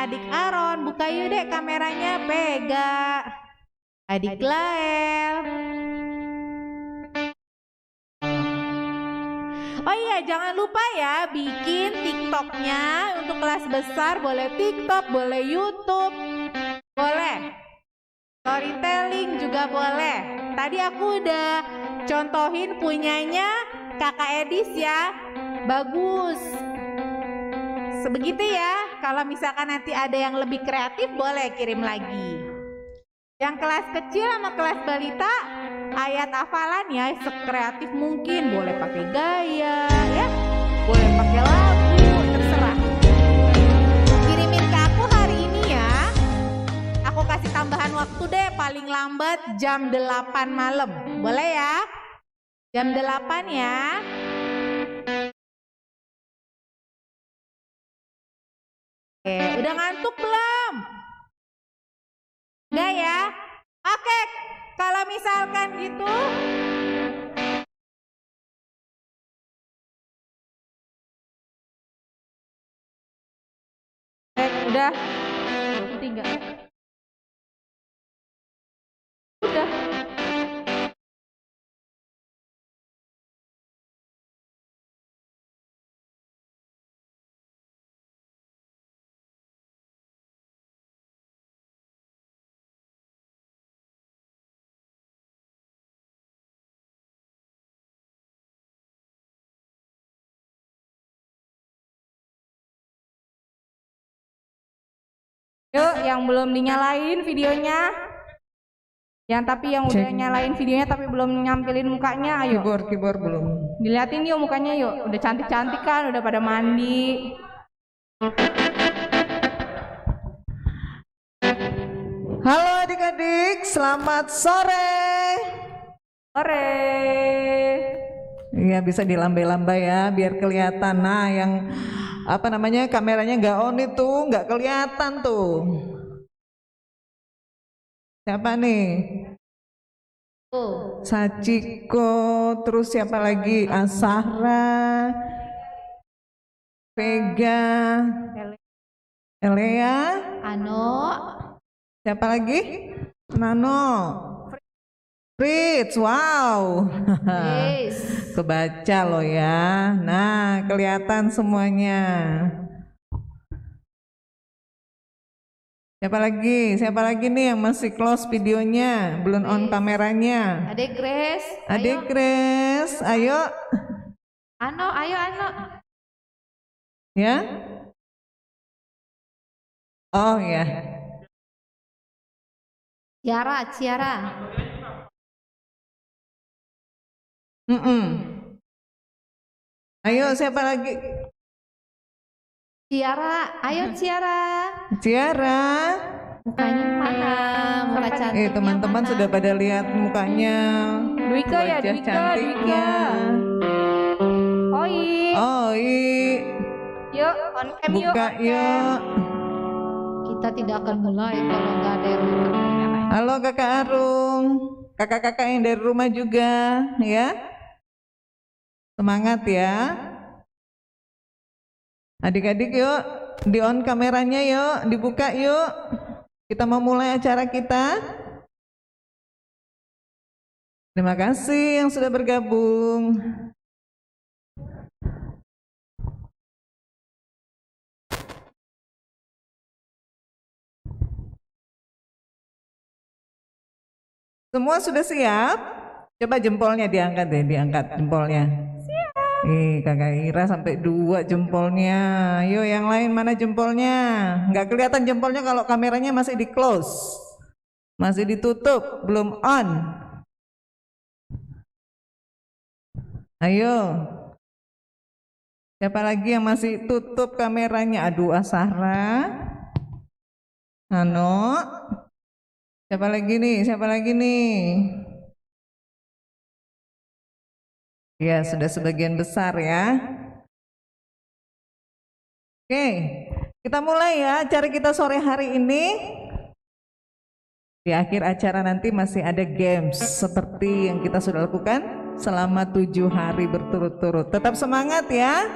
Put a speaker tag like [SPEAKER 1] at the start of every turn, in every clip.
[SPEAKER 1] adik Aaron. Buka yuk dek kameranya, Pega. Adik Lael. Oh iya, jangan lupa ya bikin TikToknya untuk kelas besar. Boleh TikTok, boleh YouTube, boleh storytelling juga boleh. Tadi aku udah contohin punyanya Kakak Edis ya. Bagus. Sebegitu ya. Kalau misalkan nanti ada yang lebih kreatif boleh kirim lagi. Yang kelas kecil sama kelas balita ayat hafalan ya sekreatif mungkin, boleh pakai gaya ya, boleh pakai lagu, terserah. Kirimin ke aku hari ini ya. Aku kasih tambahan waktu deh, paling lambat jam 8 malam. Boleh ya? Jam 8 ya. Oke, udah ngantuk belum? Enggak ya? Oke, kalau misalkan gitu udah tinggal udah yuk yang belum dinyalain videonya, tapi yang udah nyalain videonya tapi belum nyampilin mukanya, ayo
[SPEAKER 2] keyboard belum
[SPEAKER 1] diliatin yuk mukanya yuk. Udah cantik-cantik kan, udah pada mandi.
[SPEAKER 2] Halo adik-adik, selamat sore.
[SPEAKER 1] Sore.
[SPEAKER 2] Iya, bisa dilambai-lambai ya biar kelihatan. Nah, yang apa namanya kameranya nggak on itu nggak kelihatan tuh. Siapa nih? Sachiko, terus siapa lagi? Asahra, Vega, Elea,
[SPEAKER 1] Ano,
[SPEAKER 2] siapa lagi? Nano, Fritz, wow.
[SPEAKER 1] yes.
[SPEAKER 2] Kebaca loh ya. Nah, kelihatan semuanya. Siapa lagi? Siapa lagi nih yang masih close videonya, belum on kameranya?
[SPEAKER 1] Adek Grace.
[SPEAKER 2] Adik Grace, ayo.
[SPEAKER 1] Ano, ayo Ano.
[SPEAKER 2] Ya? Oh ya.
[SPEAKER 1] Ciara.
[SPEAKER 2] Ayo siapa lagi?
[SPEAKER 1] Ciara, ayo Ciara.
[SPEAKER 2] Ciara.
[SPEAKER 1] Mukanya mana? Muka cantiknya
[SPEAKER 2] teman-teman
[SPEAKER 1] mana?
[SPEAKER 2] sudah pada lihat mukanya.
[SPEAKER 1] Dwika ya,
[SPEAKER 2] Wajah
[SPEAKER 1] Dwika,
[SPEAKER 2] cantiknya.
[SPEAKER 1] Oi.
[SPEAKER 2] Yuk,
[SPEAKER 1] on cam yuk.
[SPEAKER 2] buka yuk.
[SPEAKER 1] Kita tidak akan mulai kalau nggak ada yang buka kamera.
[SPEAKER 2] Halo Kakak Arum, kakak-kakak yang dari rumah juga, ya. Semangat ya. Adik-adik yuk, di on kameranya yuk, dibuka yuk. Kita mau mulai acara kita. Terima kasih yang sudah bergabung. Semua sudah siap? Coba jempolnya diangkat deh, diangkat jempolnya. Siap. Kakak Ira sampai 2 jempolnya. Yuk yang lain mana jempolnya? Nggak kelihatan jempolnya kalau kameranya masih di close. Masih ditutup, belum on. Ayo. Siapa lagi yang masih tutup kameranya? Aduh, Asahra. Ano. Siapa lagi nih? Siapa lagi nih? Ya, sudah sebagian besar ya. Oke, kita mulai ya acara kita sore hari ini. Di akhir acara nanti masih ada games seperti yang kita sudah lakukan selama 7 hari berturut-turut. Tetap semangat ya.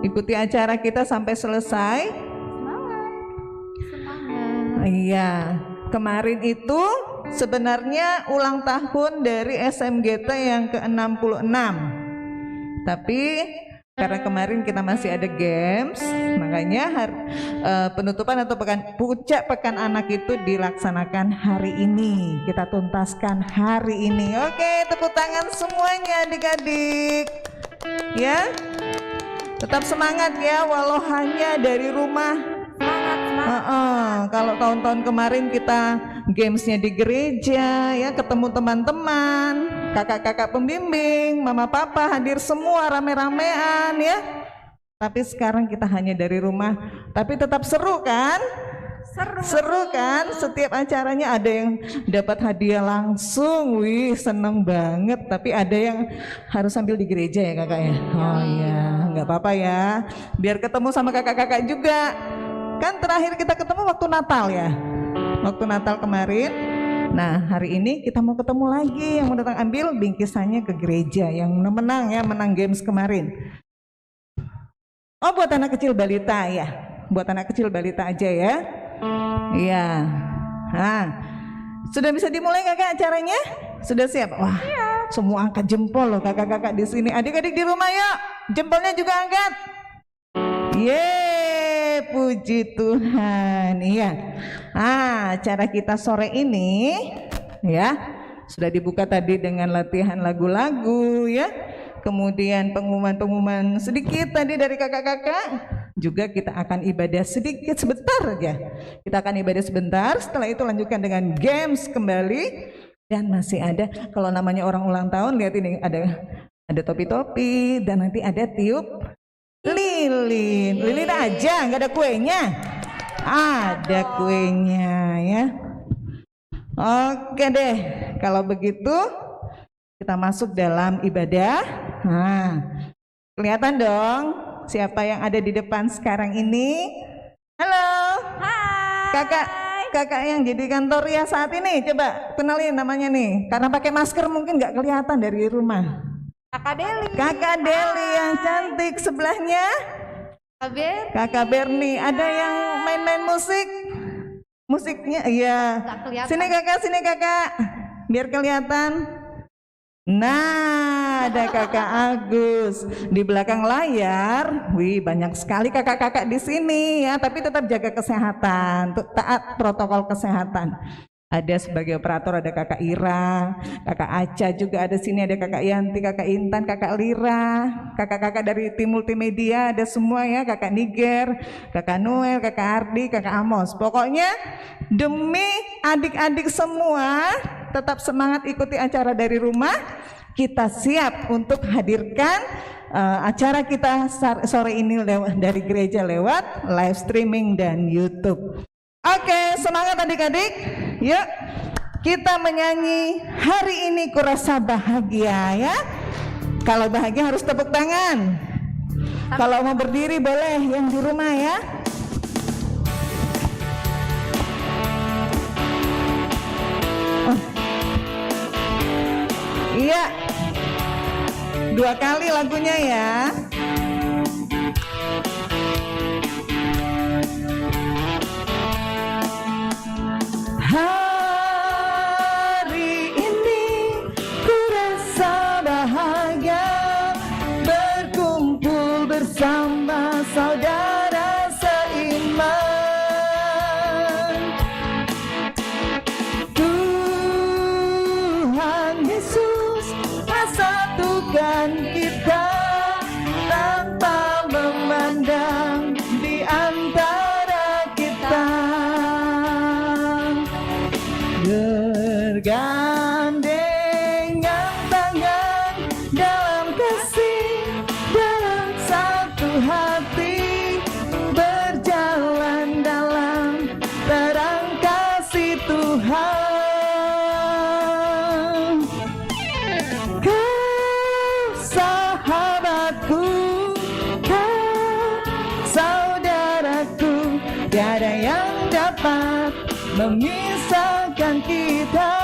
[SPEAKER 2] Ikuti acara kita sampai selesai. Iya, kemarin itu sebenarnya ulang tahun dari SMGT yang ke-66. Tapi karena kemarin kita masih ada games, makanya penutupan atau puncak pekan anak itu dilaksanakan hari ini. Kita tuntaskan hari ini. Oke, tepuk tangan semuanya adik-adik. Ya, tetap semangat ya, walau hanya dari rumah. Kalau tahun-tahun kemarin kita gamesnya di gereja ya, ketemu teman-teman, kakak-kakak pembimbing, mama papa hadir semua rame-ramean ya. Tapi sekarang kita hanya dari rumah, tapi tetap seru kan? Seru kan? Setiap acaranya ada yang dapat hadiah langsung, wih seneng banget. Tapi ada yang harus sambil di gereja ya kakak ya. Oh iya, nggak apa-apa ya, biar ketemu sama kakak-kakak juga. Kan terakhir kita ketemu waktu Natal ya, waktu Natal kemarin. Nah hari ini kita mau ketemu lagi, yang mau datang ambil bingkisannya ke gereja, yang menang ya, menang games kemarin. Oh buat anak kecil balita ya, buat anak kecil balita aja ya. Iya. Nah sudah bisa dimulai kakak acaranya? Sudah siap? Wah semua angkat jempol loh kakak-kakak di sini. Adik-adik di rumah yuk, jempolnya juga angkat. Yeay, puji Tuhan. Iya. Acara kita sore ini ya sudah dibuka tadi dengan latihan lagu-lagu ya. Kemudian pengumuman-pengumuman sedikit tadi dari kakak-kakak. Juga kita akan ibadah sedikit sebentar aja. Kita akan ibadah sebentar, setelah itu lanjutkan dengan games kembali. Dan masih ada, kalau namanya orang ulang tahun, lihat ini ada topi-topi dan nanti ada tiup lilin aja, nggak ada kuenya. Ada kuenya ya. Oke deh, kalau begitu kita masuk dalam ibadah. Nah, kelihatan dong siapa yang ada di depan sekarang ini. Halo. Hai. Kakak yang jadi kantor ya saat ini, coba kenalin namanya nih. Karena pakai masker mungkin nggak kelihatan dari rumah. Kakak Deli yang cantik, sebelahnya Kakak Berni. Ada yang main-main musiknya iya. Sini kakak biar kelihatan. Nah ada kakak Agus di belakang layar. Wih banyak sekali kakak-kakak di sini ya, tapi tetap jaga kesehatan, taat protokol kesehatan. Ada sebagai operator ada kakak Ira, kakak Aca juga ada sini, ada kakak Yanti, kakak Intan, kakak Lira, kakak-kakak dari tim multimedia ada semua ya, kakak Niger, kakak Noel, kakak Ardi, kakak Amos. Pokoknya demi adik-adik semua tetap semangat ikuti acara dari rumah. Kita siap untuk hadirkan acara kita sore ini dari gereja lewat live streaming dan YouTube. Oke, semangat adik-adik. Yuk, kita menyanyi hari ini kurasa bahagia ya. Kalau bahagia harus tepuk tangan. Kalau mau berdiri boleh yang di rumah ya. Iya. 2 kali lagunya ya. Hari ini ku rasa bahagia berkumpul bersama saudara seiman. Tuhan Yesus satukan kita tanpa memandang di antara kita. Bergandengan tangan dalam kasih, dalam satu hati, berjalan dalam terang kasih Tuhan. Kau sahabatku, kau saudaraku, tiada yang dapat memisahkan kita.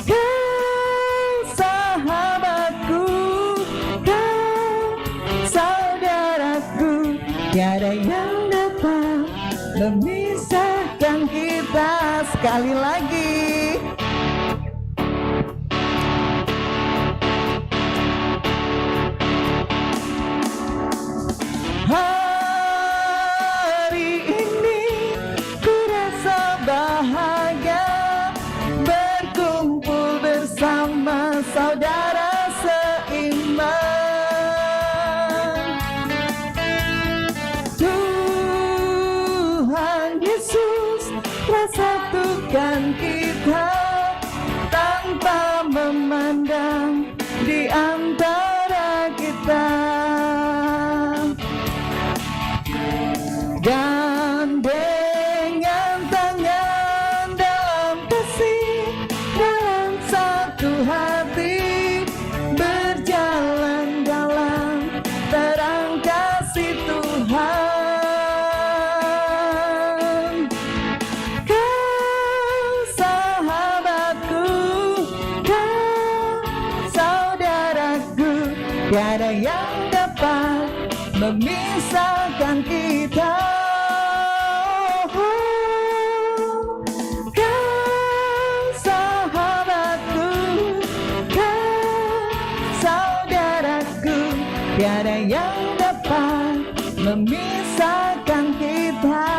[SPEAKER 2] Kau sahabatku, kau saudaraku, tiada yang dapat memisahkan kita. Sekali lagi. Hari ini ku rasa bahagia berkumpul bersama saudara seiman. Tuhan Yesus telah satukan kita tanpa memandang di antara kita. Gandengan tangan dalam kasih, dalam satu hati, berjalan dalam terang kasih Tuhan. Kau sahabatku, kau saudaraku, tiada yang dapat memisahkan kita. Tiada yang dapat memisahkan kita.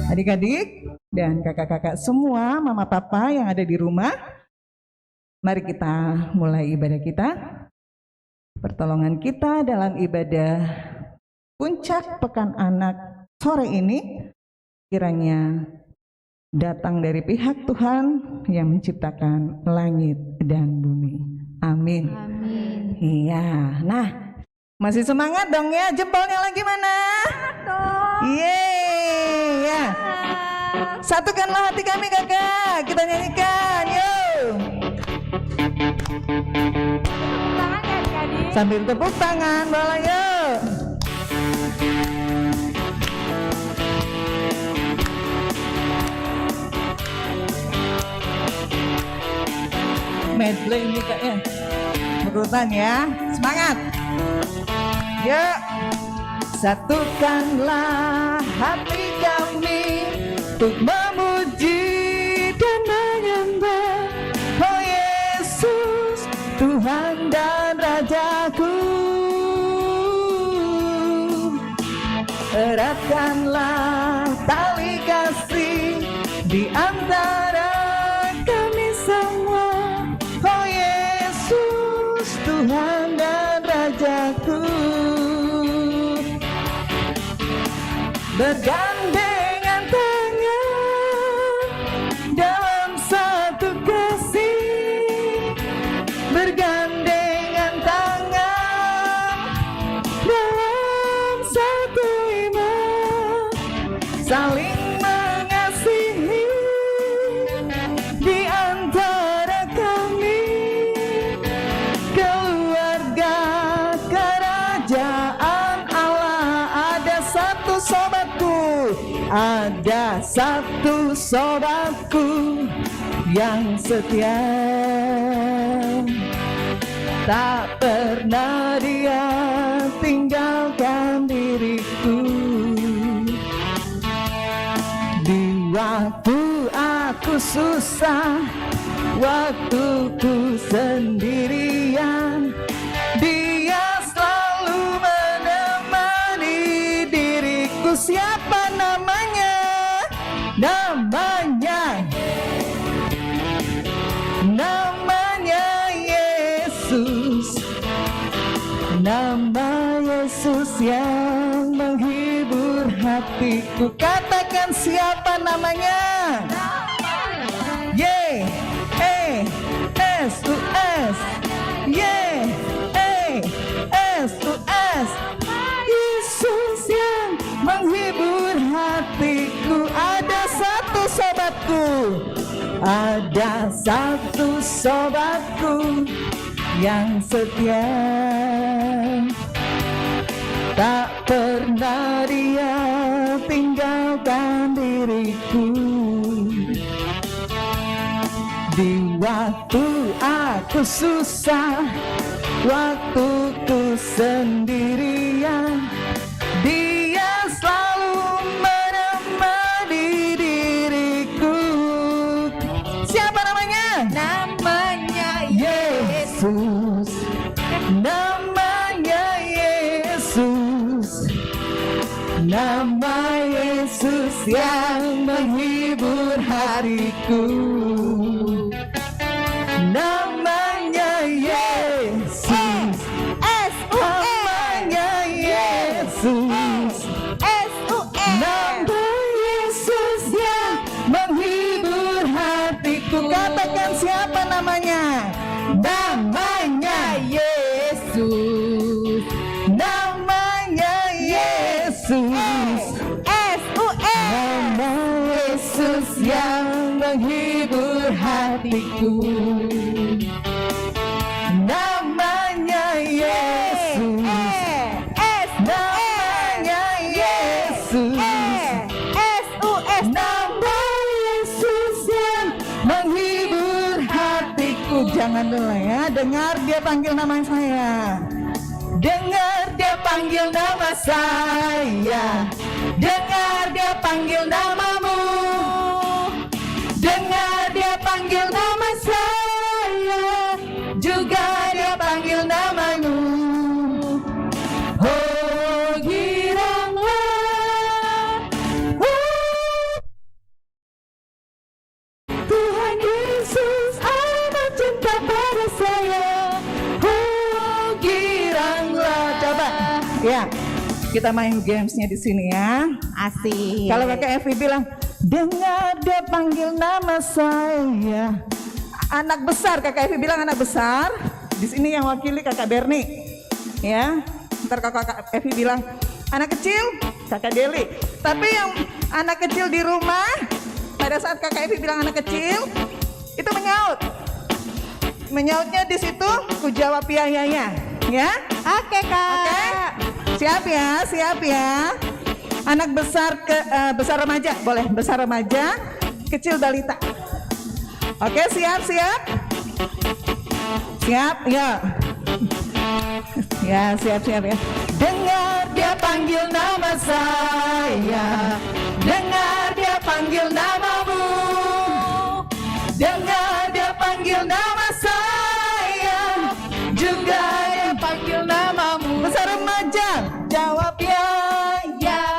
[SPEAKER 2] Adik-adik dan kakak-kakak semua, mama papa yang ada di rumah, mari kita mulai ibadah kita. Pertolongan kita dalam ibadah puncak pekan anak sore ini kiranya datang dari pihak Tuhan yang menciptakan langit dan bumi. Amin.
[SPEAKER 1] Amin.
[SPEAKER 2] Iya. Nah, masih semangat dong ya? Jempolnya lagi mana? Yeay. Ya. Satukanlah hati kami kakak. Kita nyanyikan. Yuk.
[SPEAKER 1] Tangan ya adik-adik.
[SPEAKER 2] Sambil tepuk tangan, boleh yuk. Medley ini kayaknya berurutan ya. Semangat. Yuk. Satukanlah hati kami untuk memuji dan menyembah Oh Yesus, Tuhan dan Rajaku. Eratkanlah tali kasih di antara kami semua Oh Yesus, Tuhan dan Rajaku. Bergandengan tangan dalam satu kasih, bergandengan tangan dalam satu iman, saling mengasihi di antara kami, keluarga kerajaan Allah. Ada satu sobatku yang setia, tak pernah dia tinggalkan diriku. Di waktu aku susah, waktu ku sendirian, dia selalu menemani diriku. Siapa namanya? Namanya Yesus. Nama Yesus yang menghibur hatiku. Katakan siapa namanya? Y-E-S-U-S. Y-E-S-U-S. Yesus yang menghibur hatiku. Ada satu sobatku, ada satu sobatku yang setia, tak pernah dia tinggalkan diriku. Di Waktu aku susah, waktu ku sendirian, Dia selalu menemani diriku. Siapa namanya?
[SPEAKER 1] Namanya
[SPEAKER 2] Yesus. Namanya Yesus. Nama Yesus yang menghibur hariku. Namanya Yesus. Namanya Yesus. Nama Yesus yang menghibur hatiku. Katakan siapa namanya? Namanya Yesus. Namanya Yesus. Nama Yesus yang menghibur hatiku. Namanya Yesus. Namanya Yesus. Nama Yesus yang menghibur hatiku. Jangan dulu ya, dengar dia panggil nama saya. Dengar dia panggil nama saya. Dengar dia panggil namamu. Dengar dia panggil nama saya. Juga dia panggil namamu. Oh, giranglah. Tuhan Yesus amat cinta pada saya. Oh, giranglah. Coba, ya. Kita main gamesnya di sini ya.
[SPEAKER 1] Asik.
[SPEAKER 2] Kalau kakak Evi bilang, dengar dia panggil nama saya. Anak besar, kakak Evi bilang anak besar. Di sini yang wakili kakak Berni. Ya. Ntar kakak Evi bilang anak kecil, kakak Deli. Tapi yang anak kecil di rumah, pada saat kakak Evi bilang anak kecil, itu menyaut. Menyautnya di situ, ku jawab ya.
[SPEAKER 1] Oke, Kak.
[SPEAKER 2] Oke. Siap ya. Anak besar besar remaja, boleh besar remaja, kecil balita. Oke, siap. Siap, ya. Ya, siap ya. Dengar dia panggil nama saya. Dengar dia panggil namamu. Dengar dia panggil nama saya. Juga dia panggil namamu. Besar remaja, jawab ya.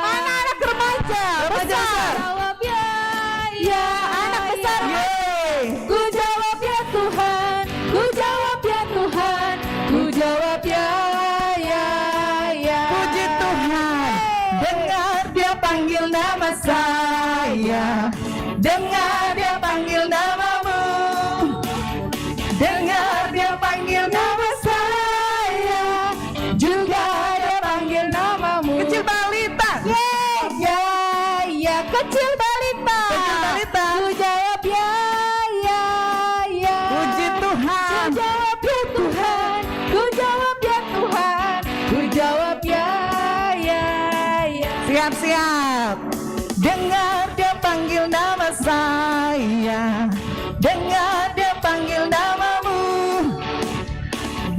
[SPEAKER 2] Mana anak remaja? Besar.
[SPEAKER 1] Jawab ya. Anak besar.
[SPEAKER 2] Ku jawab ya Tuhan. Ku jawab ya Tuhan. Ku jawab ya. Puji Tuhan. Dengar dia panggil nama saya. Dengar dia panggil namamu. Dengar dia panggil nama saya. Juga dia panggil namamu. Kecil balita.
[SPEAKER 1] Kecil balita. Ku jawab ya.
[SPEAKER 2] Puji Tuhan.
[SPEAKER 1] Ku jawab ya Tuhan. Ku jawab ya Tuhan. Ku jawab ya.
[SPEAKER 2] Siap. Dengar dia panggil nama saya. Dengar dia panggil namamu.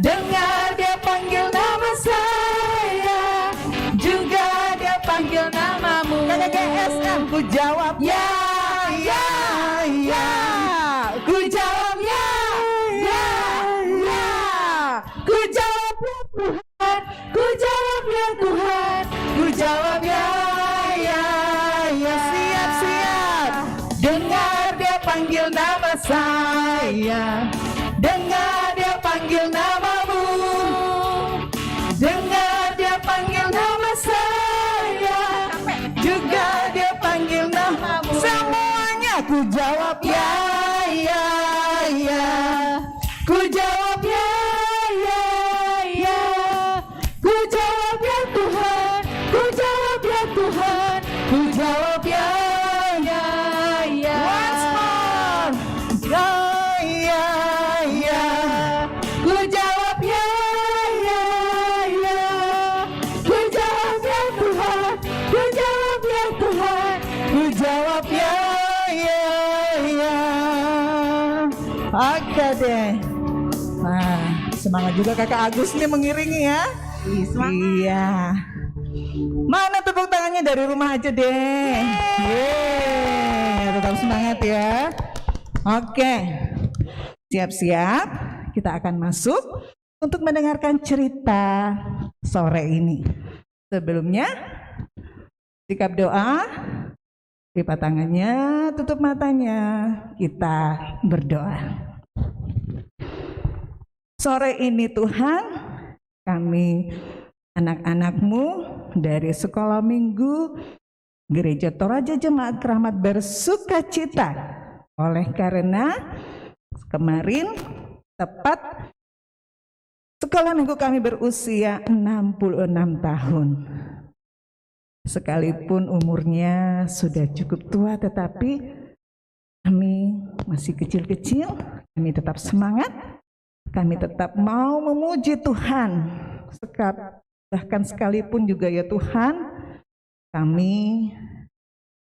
[SPEAKER 2] Dengar dia panggil nama saya. Juga dia panggil namamu. KKGSM, ku jawab ya. Ku jawab ya. Ku jawab ya Tuhan. Ku jawab ya Tuhan. Ku jawab ya. Siap. Dengar dia panggil nama saya. Dengar dia panggil namamu. Dengar dia panggil nama saya. Juga dia panggil namamu. Semuanya ku jawab ya. Ku jawab ya. Ku jawab ya Tuhan. Ku jawab ya Tuhan. Ku jawab ya. Once more. Ku jawab ya. Ku jawab ya Tuhan. Ku jawab ya Tuhan. Ku jawab ya. semangat juga Kakak Agus nih mengiringi ya. Iya. Mana tepuk tangannya dari rumah aja deh. Yeay, tetap semangat ya. Oke, siap-siap. Kita akan masuk untuk mendengarkan cerita sore ini. Sebelumnya, sikap doa, lipat tangannya, tutup matanya, kita berdoa. Sore ini Tuhan, kami anak-anak-Mu dari sekolah minggu Gereja Toraja Jemaat Keramat bersuka cita oleh karena kemarin tepat sekolah minggu kami berusia 66 tahun. Sekalipun umurnya sudah cukup tua, tetapi kami masih kecil-kecil, kami tetap semangat, kami tetap mau memuji Tuhan. Bahkan sekalipun juga ya Tuhan, kami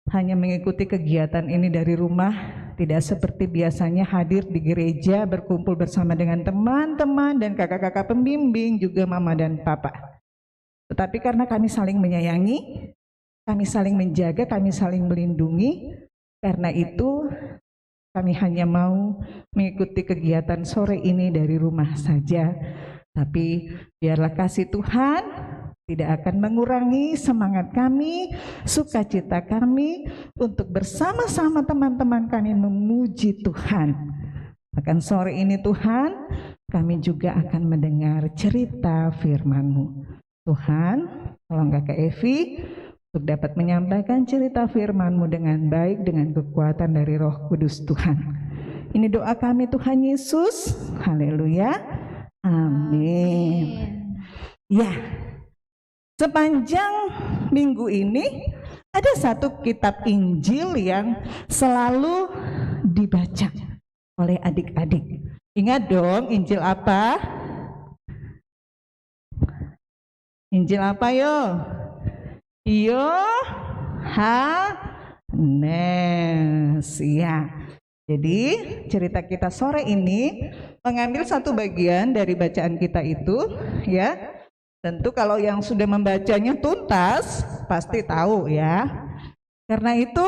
[SPEAKER 2] hanya mengikuti kegiatan ini dari rumah, tidak seperti biasanya hadir di gereja berkumpul bersama dengan teman-teman dan kakak-kakak pembimbing, juga mama dan papa. Tetapi karena kami saling menyayangi, kami saling menjaga, kami saling melindungi, karena itu kami hanya mau mengikuti kegiatan sore ini dari rumah saja. Tapi biarlah kasih Tuhan tidak akan mengurangi semangat kami, sukacita kami untuk bersama-sama teman-teman kami memuji Tuhan. Akan sore ini Tuhan, kami juga akan mendengar cerita firman-Mu. Tuhan, tolong Kakak Evi untuk dapat menyampaikan cerita firman-Mu dengan baik, dengan kekuatan dari Roh Kudus Tuhan. Ini doa kami Tuhan Yesus. Haleluya. Amin. Ya. Sepanjang minggu ini ada satu kitab Injil yang selalu dibaca oleh adik-adik. Ingat dong, Injil apa? Injil apa yo? Yohanes. Ya. Jadi cerita kita sore ini mengambil satu bagian dari bacaan kita itu, ya. Tentu kalau yang sudah membacanya tuntas pasti tahu ya. Karena itu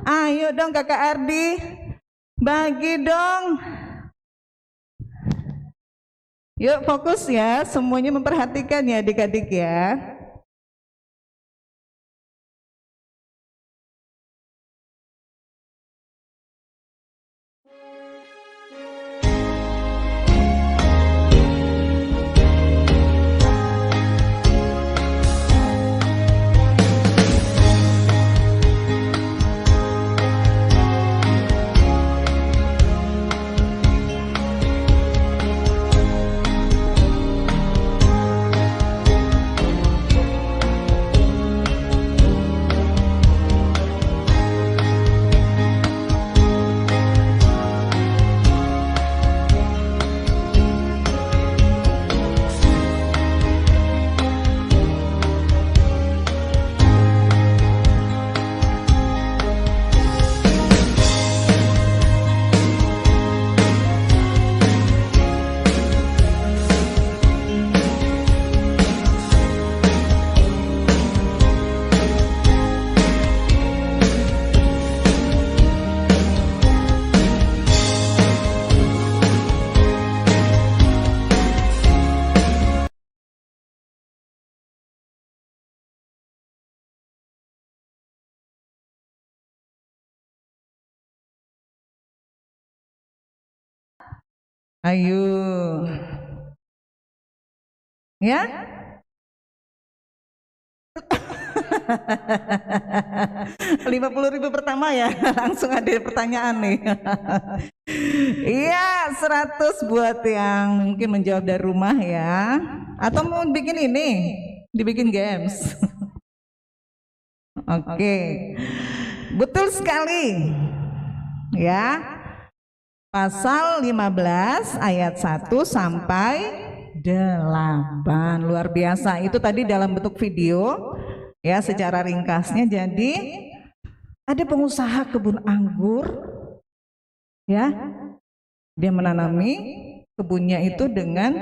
[SPEAKER 2] ayo dong Kakak Ardi, bagi dong. Yuk fokus ya, semuanya memperhatikan ya adik-adik ya. Ayo. Ya? 50.000 pertama ya, langsung ada pertanyaan nih. Iya, 100 buat yang mungkin menjawab dari rumah ya. Atau mau bikin ini, dibikin games. Oke. Betul sekali. Ya. Pasal 15 ayat 1 sampai 8. Luar biasa. Itu tadi dalam bentuk video ya, secara ringkasnya. Jadi ada pengusaha kebun anggur ya. Dia menanami kebunnya itu dengan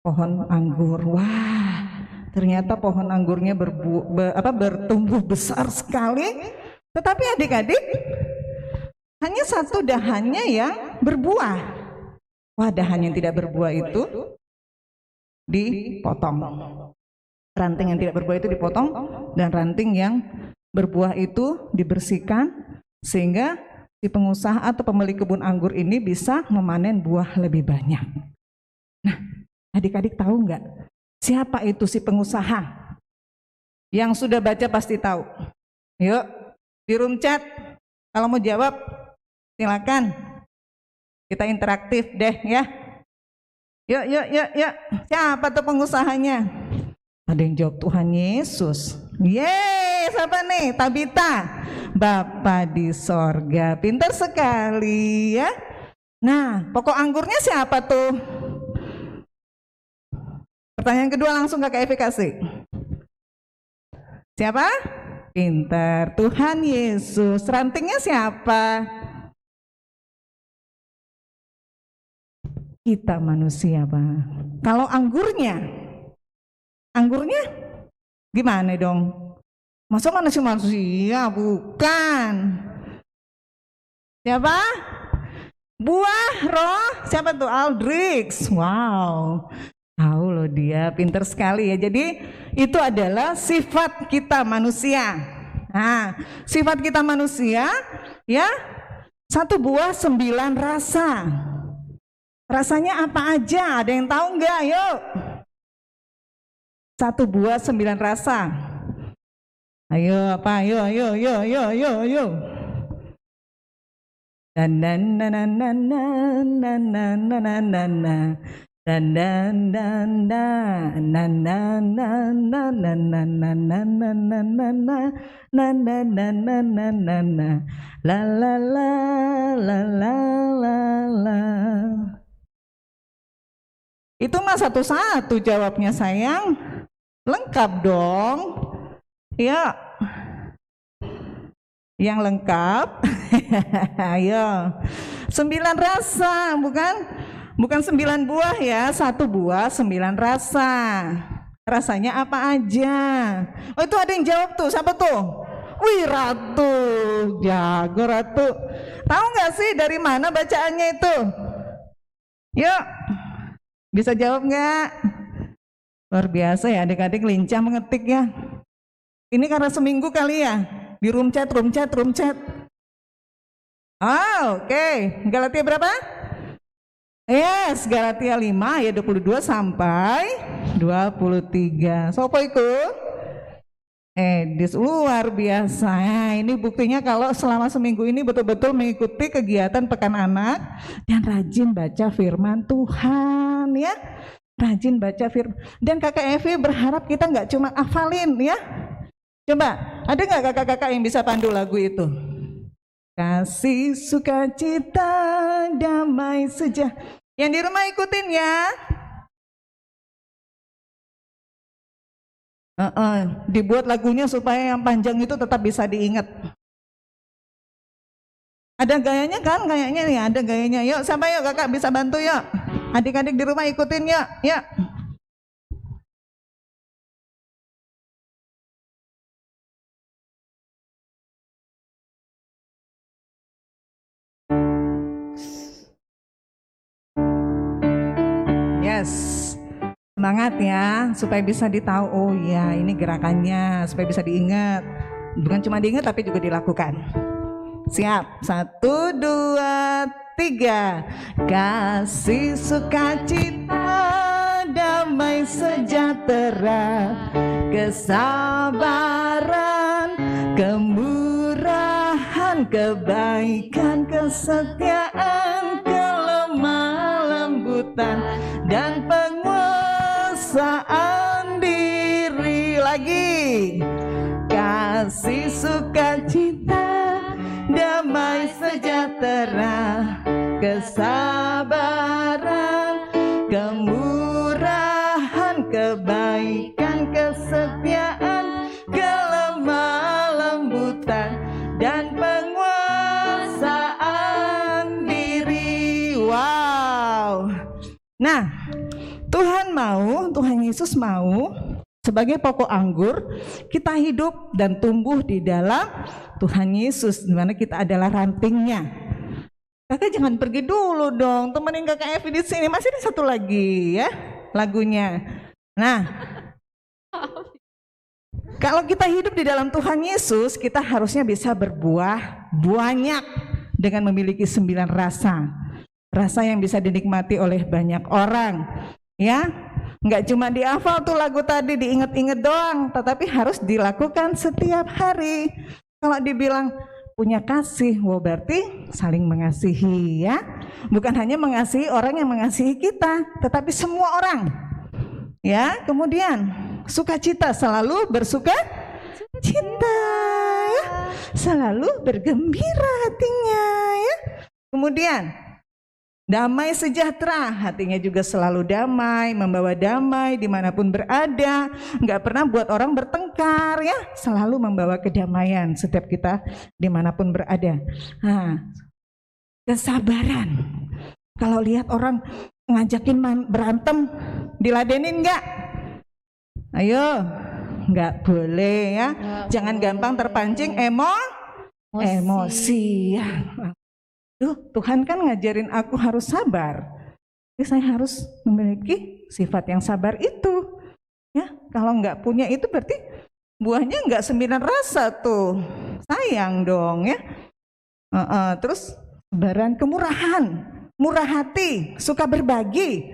[SPEAKER 2] pohon anggur. Wah, ternyata pohon anggurnya bertumbuh besar sekali. Tetapi adik-adik, hanya satu dahannya yang berbuah. Wah, dahan yang tidak berbuah itu dipotong. Ranting yang tidak berbuah itu dipotong, dan ranting yang berbuah itu dibersihkan, sehingga si pengusaha atau pemilik kebun anggur ini bisa memanen buah lebih banyak. Nah, adik-adik tahu nggak siapa itu si pengusaha? Yang sudah baca pasti tahu. Yuk, di room chat kalau mau jawab silakan. Kita interaktif deh ya. Yuk. Siapa tuh pengusahanya? Ada yang jawab Tuhan Yesus. Yeay, siapa nih? Tabita. Bapa di sorga. Pintar sekali ya. Nah, pokok anggurnya siapa tuh? Pertanyaan kedua langsung Kakak Evi kasih. Siapa? Pintar. Tuhan Yesus. Rantingnya siapa? Kita manusia, Pak. Kalau anggurnya gimana dong? Masa manusia? Bukan. Siapa? Buah roh. Siapa tuh? Aldrich. Wow. Tahu loh dia, pinter sekali ya. Jadi itu adalah sifat kita manusia. Nah, sifat kita manusia ya, 1 buah 9 rasa. Rasanya apa aja? Ada yang tahu nggak? Yuk. 1 buah 9 rasa. Ayo apa? Ayo. Itu mah satu-satu jawabnya sayang. Lengkap dong. Ya. Yang lengkap. Ayo. 9 rasa, bukan 9 buah ya, 1 buah 9 rasa. Rasanya apa aja? Oh, itu ada yang jawab tuh. Siapa tuh? Wih, Ratu. Jago Ratu. Tahu nggak sih dari mana bacaannya itu? Yuk. Bisa jawab nggak? Luar biasa ya, adik-adik lincah mengetik ya. Ini karena seminggu kali ya, di room chat. Oh, oke. Galatia berapa? Yes, Galatia 5 ayat 22 sampai 23. Sopo iku? Luar biasa. Nah, ini buktinya kalau selama seminggu ini betul-betul mengikuti kegiatan Pekan Anak dan rajin baca firman Tuhan ya. Rajin baca firman. Dan Kakak Evi berharap kita nggak cuma hafalin ya. Coba, ada nggak kakak-kakak yang bisa pandu lagu itu? Kasih, sukacita, damai sejahtera. Yang di rumah ikutin ya. Dibuat lagunya supaya yang panjang itu tetap bisa diingat. Ada gayanya kan? Kayaknya nih ada gayanya. Yuk, siapa yuk kakak bisa bantu yuk. Adik-adik di rumah ikutin yuk. Yuk. Yes. Semangat ya, supaya bisa ditahu, oh ya ini gerakannya, supaya bisa diingat. Bukan cuma diingat tapi juga dilakukan. Siap, 1, 2, 3. Kasih, sukacita, damai sejahtera, kesabaran, kemurahan, kebaikan, kesetiaan, kelemah lembutan, dan penguasaan diri. Lagi. Kasih, sukacita, damai sejahtera, kesabaran, kemurahan, kebaikan, kesetiaan, kelemah lembutan, dan penguasaan diri. Wow. Nah, Tuhan mau, Tuhan Yesus mau sebagai pokok anggur kita hidup dan tumbuh di dalam Tuhan Yesus, di mana kita adalah rantingnya. Kakak jangan pergi dulu dong, temenin kakak Evi di sini. Masih ada satu lagi ya lagunya. Nah, kalau kita hidup di dalam Tuhan Yesus, kita harusnya bisa berbuah banyak dengan memiliki 9 rasa. Rasa yang bisa dinikmati oleh banyak orang. Ya, nggak cuma dihafal tuh lagu tadi, diinget-inget doang, tetapi harus dilakukan setiap hari. Kalau dibilang punya kasih, wah berarti saling mengasihi ya. Bukan hanya mengasihi orang yang mengasihi kita, tetapi semua orang. Ya, kemudian sukacita, selalu bersuka cita ya. Selalu bergembira hatinya ya. Kemudian damai sejahtera, hatinya juga selalu damai, membawa damai dimanapun berada, nggak pernah buat orang bertengkar ya, selalu membawa kedamaian setiap kita dimanapun berada. Nah, kesabaran, kalau lihat orang ngajakin berantem, diladenin nggak? Ayo, nggak boleh ya, jangan gampang terpancing emosi ya. Tuhan kan ngajarin aku harus sabar. Jadi saya harus memiliki sifat yang sabar itu. Ya, kalau nggak punya itu berarti buahnya nggak 9 rasa tuh. Sayang dong ya. Terus sabaran, kemurahan, murah hati, suka berbagi,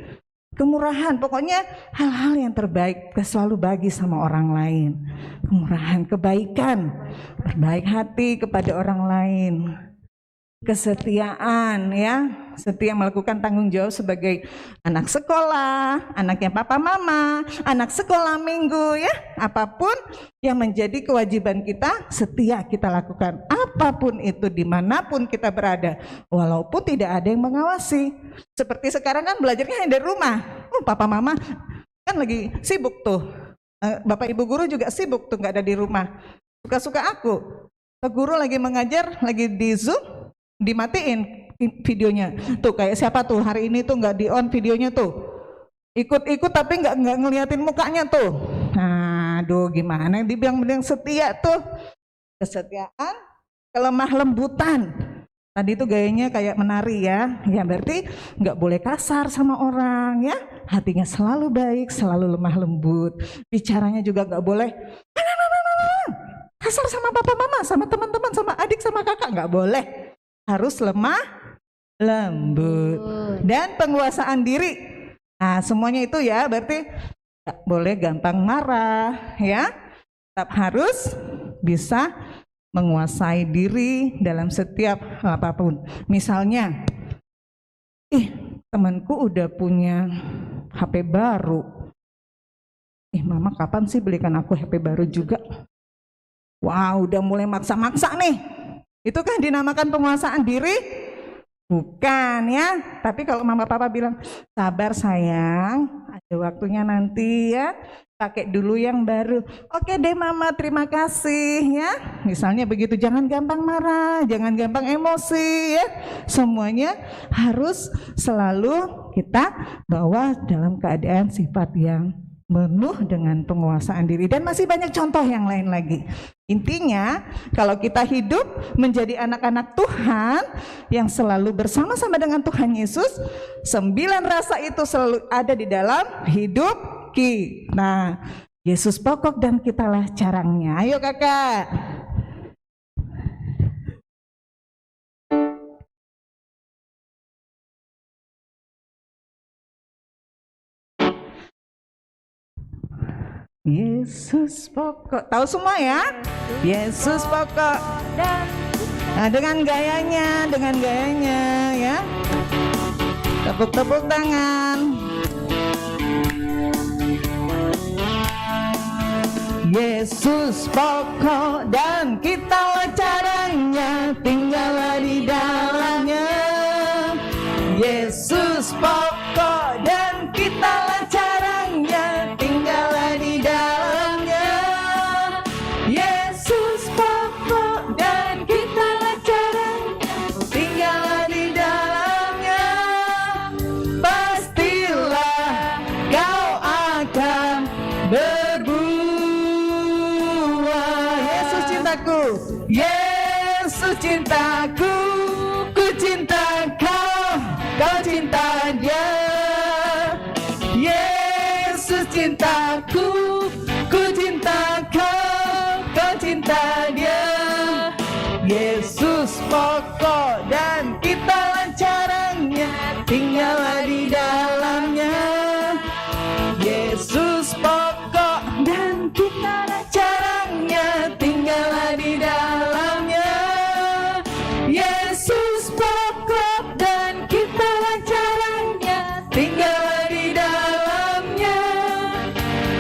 [SPEAKER 2] kemurahan, pokoknya hal-hal yang terbaik selalu bagi sama orang lain. Kemurahan, kebaikan, berbaik hati kepada orang lain. Kesetiaan ya, setia melakukan tanggung jawab sebagai anak sekolah, anaknya papa mama, anak sekolah minggu ya, apapun yang menjadi kewajiban kita, setia kita lakukan, apapun itu dimanapun kita berada, walaupun tidak ada yang mengawasi. Seperti sekarang kan belajarnya dari rumah, papa mama kan lagi sibuk tuh, bapak ibu guru juga sibuk tuh, nggak ada di rumah. Suka-suka aku, guru lagi mengajar, lagi di Zoom, dimatiin videonya tuh, kayak siapa tuh hari ini tuh nggak di on videonya tuh, ikut-ikut tapi nggak ngeliatin mukanya tuh. Aduh, gimana dibilang setia tuh? Kesetiaan, kelemah lembutan, tadi tuh gayanya kayak menari ya, ya berarti nggak boleh kasar sama orang ya, hatinya selalu baik, selalu lemah lembut, bicaranya juga nggak boleh kasar sama papa mama, sama teman-teman, sama adik, sama kakak, nggak boleh. Harus lemah lembut dan penguasaan diri. Nah, semuanya itu ya berarti gak boleh gampang marah ya. Tetap harus bisa menguasai diri dalam setiap apapun. Misalnya, temanku udah punya HP baru. Mama kapan sih belikan aku HP baru juga? Wow, udah mulai maksa-maksa nih. Itu kan dinamakan penguasaan diri? Bukan ya. Tapi kalau mama papa bilang, sabar sayang, ada waktunya nanti ya, pakai dulu yang baru. Oke deh mama, terima kasih ya. Misalnya begitu, jangan gampang marah, jangan gampang emosi ya. Semuanya harus selalu kita bawa dalam keadaan sifat yang penuh dengan penguasaan diri, dan masih banyak contoh yang lain lagi. Intinya, kalau kita hidup menjadi anak-anak Tuhan yang selalu bersama-sama dengan Tuhan Yesus, 9 rasa itu selalu ada di dalam hidup kita. Yesus pokok dan kitalah carangnya. Ayo kakak. Yesus pokok, tahu semua ya? Yesus pokok. Nah, dengan gayanya ya. Tepuk-tepuk tangan. Yesus pokok dan kitalah caranya, tinggallah di dalamnya. Yesus pokok dan kitalah caranya, tinggallah di dalamnya. Yesus pokok dan kitalah caranya, tinggallah di dalamnya. Pastilah cintaku, ku cinta kau, kau cinta dia. Yesus cintaku, ku cinta kau, kau cinta dia. Yesus pokok dan kita lancarannya, tinggallah di dalamnya. Yesus pokok dan kita lancarannya, tinggallah di dalamnya. Yesus pokok dan kita lancarannya, tinggallah di dalamnya.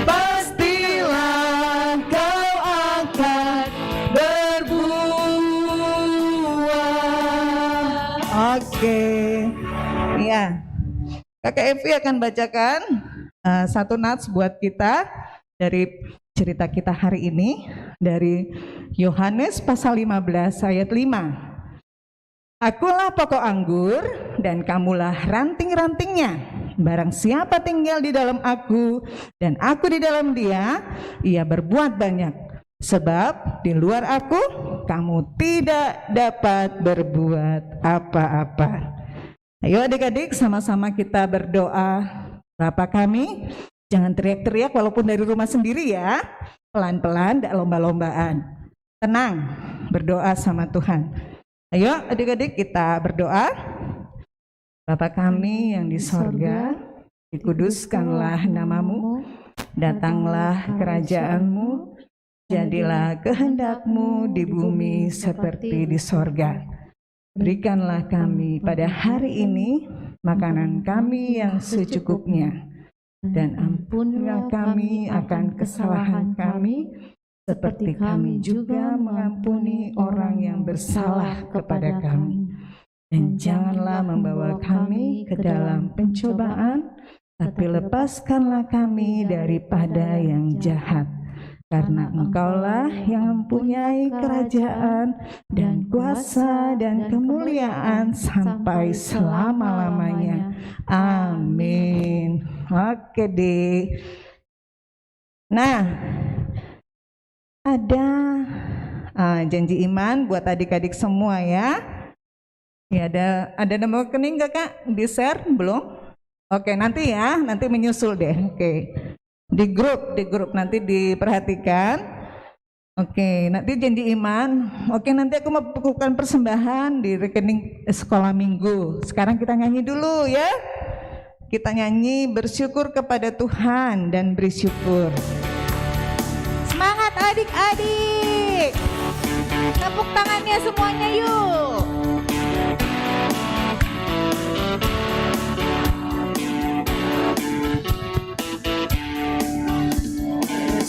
[SPEAKER 2] Pastilah kau akan berbuah. Oke, ya. Kakak Evi akan bacakan satu nats buat kita dari cerita kita hari ini dari Yohanes pasal 15 ayat 5. Akulah pokok anggur dan kamulah ranting-rantingnya. Barang siapa tinggal di dalam aku dan aku di dalam dia, ia berbuat banyak. Sebab di luar aku kamu tidak dapat berbuat apa-apa. Ayo adik-adik sama-sama kita berdoa. Bapa kami, jangan teriak-teriak walaupun dari rumah sendiri ya. Pelan-pelan, tidak lomba-lombaan. Tenang, berdoa sama Tuhan. Ayo adik-adik kita berdoa. Bapa kami yang di sorga, dikuduskanlah namamu, datanglah kerajaanmu, jadilah kehendakmu di bumi seperti di sorga. Berikanlah kami pada hari ini makanan kami yang secukupnya, dan ampunilah kami akan kesalahan kami, seperti kami juga mengampuni orang yang bersalah kepada kami. Dan janganlah membawa kami ke dalam pencobaan, tapi lepaskanlah kami daripada yang jahat. Karena Engkaulah yang mempunyai kerajaan dan kuasa dan kemuliaan sampai selama-lamanya. Amin. Oke deh. Nah, ada janji iman buat adik-adik semua ya. Ya, ada nomor rekening gak Kak? Di-share belum? Oke, nanti ya, nanti menyusul deh. Oke. Di grup nanti diperhatikan. Oke, nanti janji iman. Oke, nanti aku mau bukukan persembahan di rekening sekolah minggu. Sekarang kita nyanyi dulu ya. Kita nyanyi bersyukur kepada Tuhan dan beri syukur.
[SPEAKER 1] Semangat adik-adik. Tepuk tangannya semuanya yuk.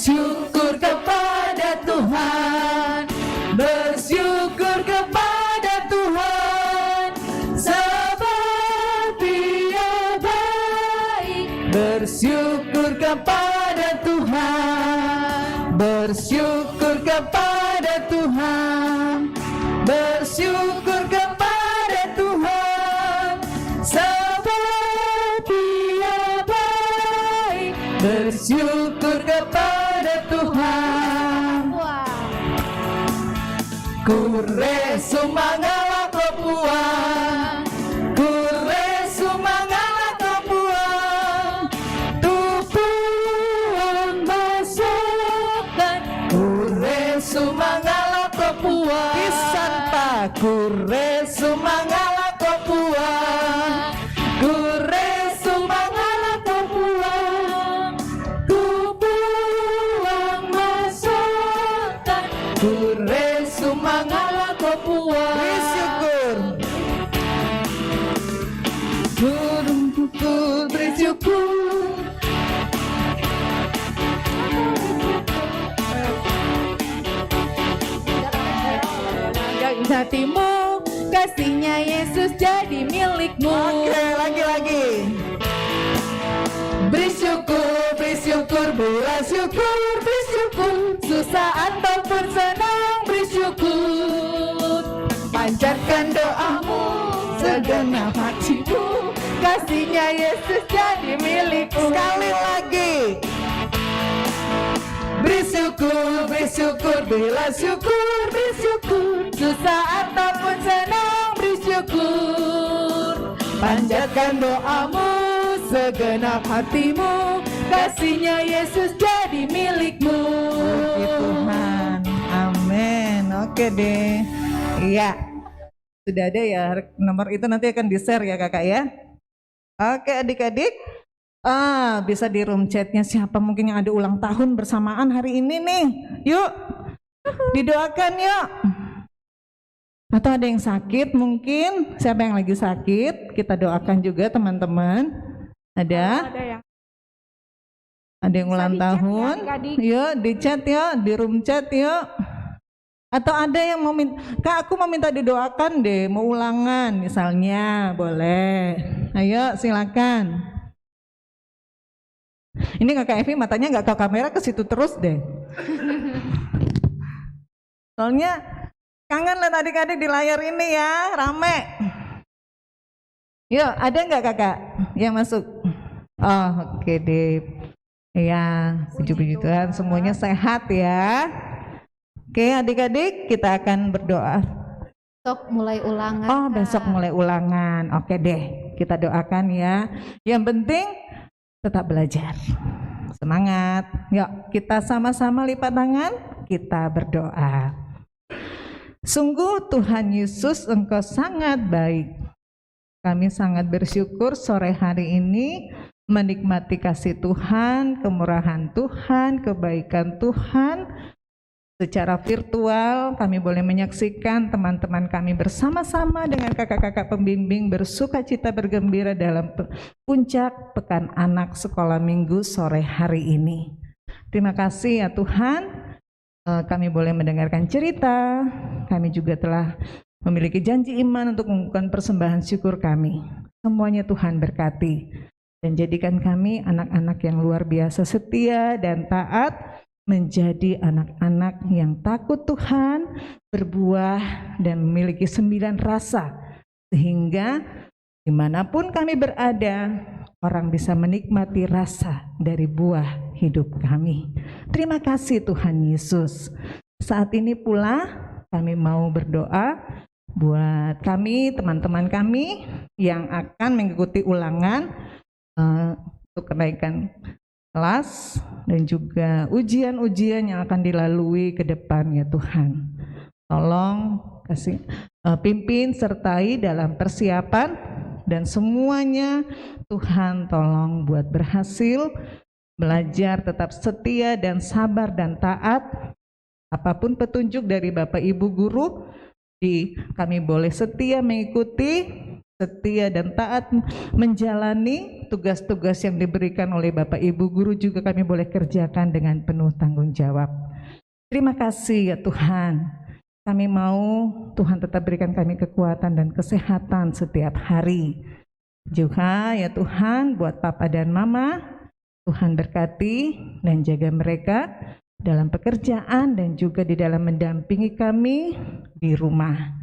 [SPEAKER 2] Bersyukur kepada Tuhan, bersyukur kepada Tuhan, sebab Dia baik. Bersyukur kepada Tuhan, bersyukur kepada Tuhan, bersyukur kepada Tuhan, sebab Dia baik. Bersyukur kepada Tuhan. Kure sumangala kopuang, kure sumangala kopuang, tupuan masukkan. Kure sumangala kopuang, pisan pa kure sumangala kopuang, kure sumangala kopuang, tupuan masukkan. Kure sumangala kopuang. Bersyukur, bersyukur, bersyukur.
[SPEAKER 1] Hatimu, kasihnya Yesus jadi milikmu.
[SPEAKER 2] Oke, lagi. Bersyukur, bersyukur, bersyukur, bersyukur. Susah ataupun senang, bersyukur. Panjatkan doamu, segenap hatimu.
[SPEAKER 1] Kasihnya Yesus jadi milikmu.
[SPEAKER 2] Sekali lagi. Bersyukur, bersyukur, bela syukur, bersyukur.
[SPEAKER 1] susah ataupun senang bersyukur. Panjatkan doamu segenap hatimu, kasihnya Yesus jadi milikmu.
[SPEAKER 2] Puji Tuhan, amin. Oke deh, iya, sudah ada ya nomor itu, nanti akan di-share ya kakak ya. Oke adik-adik, bisa di room chatnya siapa mungkin yang ada ulang tahun bersamaan hari ini nih, yuk didoakan yuk. Atau ada yang sakit mungkin, siapa yang lagi sakit kita doakan juga teman-teman. Ada yang ulang tahun, yuk di chat yuk, di room chat yuk. Atau ada yang mau minta, Kak aku mau minta didoakan deh, mau ulangan misalnya, boleh. Ayo silakan. Ini kakak Evi matanya nggak ke kamera, ke situ terus deh. Soalnya kangen lihat adik-adik di layar ini ya, rame. Yuk, ada nggak kakak yang masuk? Oh, oke deh. Iya, puji-puji Tuhan, semuanya sehat ya. Oke adik-adik, kita akan berdoa.
[SPEAKER 1] Besok mulai ulangan.
[SPEAKER 2] Oh, besok mulai ulangan. Oke deh, kita doakan ya. Yang penting tetap belajar. Semangat. Yuk, kita sama-sama lipat tangan, kita berdoa. Sungguh Tuhan Yesus, Engkau sangat baik. Kami sangat bersyukur sore hari ini menikmati kasih Tuhan, kemurahan Tuhan, kebaikan Tuhan. Secara virtual kami boleh menyaksikan teman-teman kami bersama-sama dengan kakak-kakak pembimbing bersuka cita bergembira dalam puncak Pekan Anak Sekolah Minggu sore hari ini. Terima kasih ya Tuhan. Kami boleh mendengarkan cerita, kami juga telah memiliki janji iman untuk mengumpulkan persembahan syukur kami. Semuanya Tuhan berkati dan jadikan kami anak-anak yang luar biasa setia dan taat, menjadi anak-anak yang takut Tuhan, berbuah dan memiliki 9 rasa, sehingga dimanapun kami berada, orang bisa menikmati rasa dari buah hidup kami. Terima kasih Tuhan Yesus. Saat ini pula kami mau berdoa buat kami, teman-teman kami yang akan mengikuti ulangan untuk kenaikan kelas dan juga ujian-ujian yang akan dilalui ke depan ya Tuhan. Tolong kasih pimpin sertai dalam persiapan dan semuanya Tuhan tolong buat berhasil, belajar tetap setia dan sabar dan taat. Apapun petunjuk dari Bapak Ibu guru, kami boleh setia mengikuti, setia dan taat menjalani tugas-tugas yang diberikan oleh Bapak Ibu guru, juga kami boleh kerjakan dengan penuh tanggung jawab. Terima kasih ya Tuhan. Kami mau Tuhan tetap berikan kami kekuatan dan kesehatan setiap hari. Juga ya Tuhan buat Papa dan Mama, Tuhan berkati dan jaga mereka dalam pekerjaan dan juga di dalam mendampingi kami di rumah.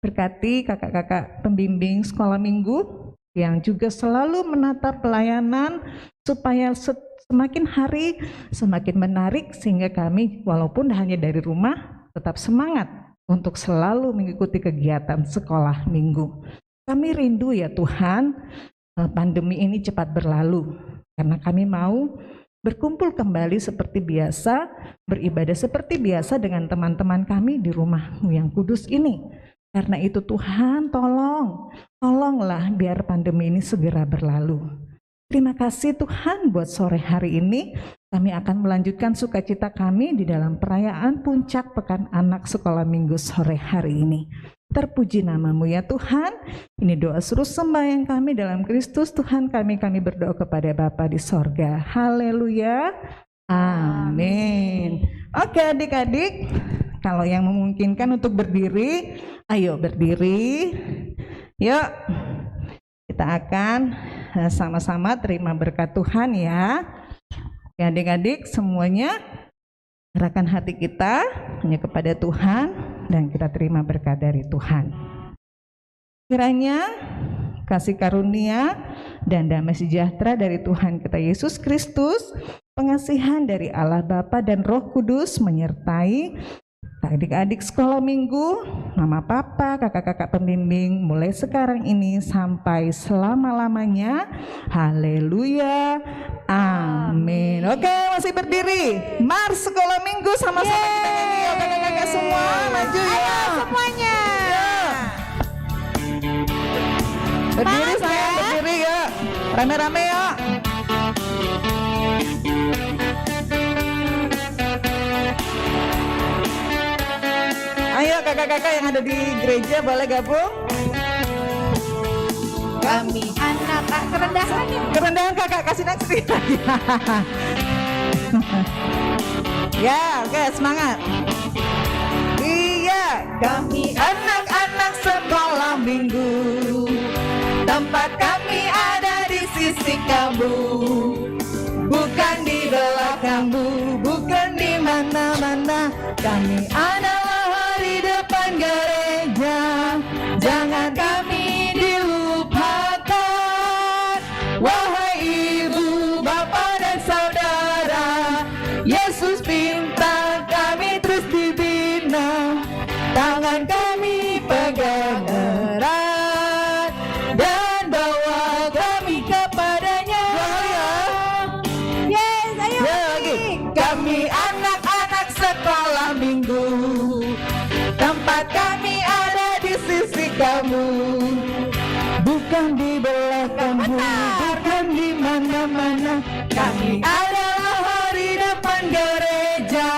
[SPEAKER 2] Berkati kakak-kakak pembimbing sekolah minggu yang juga selalu menata pelayanan supaya semakin hari semakin menarik, sehingga kami walaupun hanya dari rumah tetap semangat untuk selalu mengikuti kegiatan sekolah minggu. Kami rindu ya Tuhan pandemi ini cepat berlalu, karena kami mau berkumpul kembali seperti biasa, beribadah seperti biasa dengan teman-teman kami di rumah-Mu yang kudus ini. Karena itu Tuhan tolonglah biar pandemi ini segera berlalu. Terima kasih Tuhan buat sore hari ini. Kami akan melanjutkan sukacita kami di dalam perayaan puncak Pekan Anak Sekolah Minggu sore hari ini. Terpuji nama-Mu ya Tuhan. Ini doa seru sembahyang kami dalam Kristus Tuhan kami berdoa kepada Bapa di sorga. Haleluya. Amin. Oke adik-adik, kalau yang memungkinkan untuk berdiri, ayo berdiri. Yuk, kita akan sama-sama terima berkat Tuhan ya. Ya adik-adik semuanya, serahkan hati kita hanya kepada Tuhan dan kita terima berkat dari Tuhan. Kiranya kasih karunia dan damai sejahtera dari Tuhan kita Yesus Kristus, pengasihan dari Allah Bapa dan Roh Kudus menyertai Adik-adik sekolah minggu, mama papa, kakak-kakak pembimbing, mulai sekarang ini sampai selama-lamanya. Haleluya, amin. Oke, masih berdiri. Mars sekolah minggu sama-sama kita nyanyi yuk, kakak-kakak semua maju ya.
[SPEAKER 1] Ayo semuanya.
[SPEAKER 2] Berdiri
[SPEAKER 1] Semangat
[SPEAKER 2] sayang,
[SPEAKER 1] ya.
[SPEAKER 2] berdiri yuk. Rame-rame yuk. Ayo kakak-kakak yang ada di gereja boleh gabung.
[SPEAKER 1] Kami anak kerendahan ini.
[SPEAKER 2] Kerendahan kakak kasih next. Ya, oke semangat. Iya, kami anak-anak sekolah minggu. Tempat kami ada di sisi kamu, bukan di belakangmu, bukan di mana-mana. Kami adalah di depan gereja, jangan kami dilupakan. Wahai ibu, bapak dan saudara, Yesus pinta kami terus dibina, tangan kami pegang erat dan bawa kami kepadanya.
[SPEAKER 1] Yes, ayo
[SPEAKER 2] Ya, lagi. Kami anak-anak sekolah minggu, tempat kami ada di sisi kamu, bukan di belakangmu, bukan di mana-mana. Kami adalah di depan gereja,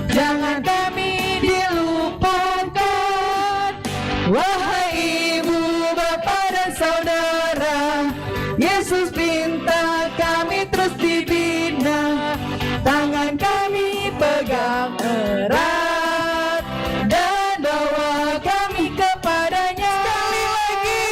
[SPEAKER 2] jangan kami dilupakan. Wahai ibu, bapak dan saudara, Yesus pinta kami terus dibina, tangan kami pegang erat dan bawa kami kepadanya. Sekali lagi,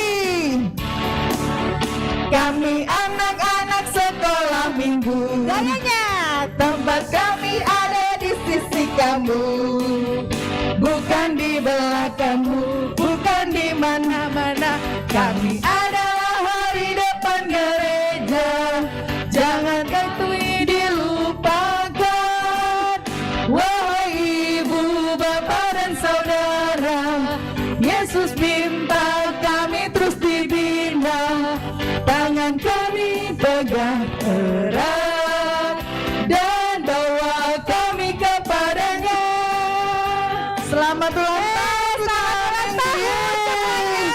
[SPEAKER 2] kami anak-anak sekolah minggu,
[SPEAKER 1] gayanya.
[SPEAKER 2] tempat kami ada di sisi kamu, bukan di belakangmu, bukan di mana-mana. Kami adalah di depan gereja, jangan kami dilupakan. Wahai ibu, bapak dan saudara, Yesus minta kami terus dibina, tangan kami pegang erat dan bawa kami kepadanya. Selamat ulang tahun,
[SPEAKER 1] Selamat ulang tahun semuanya.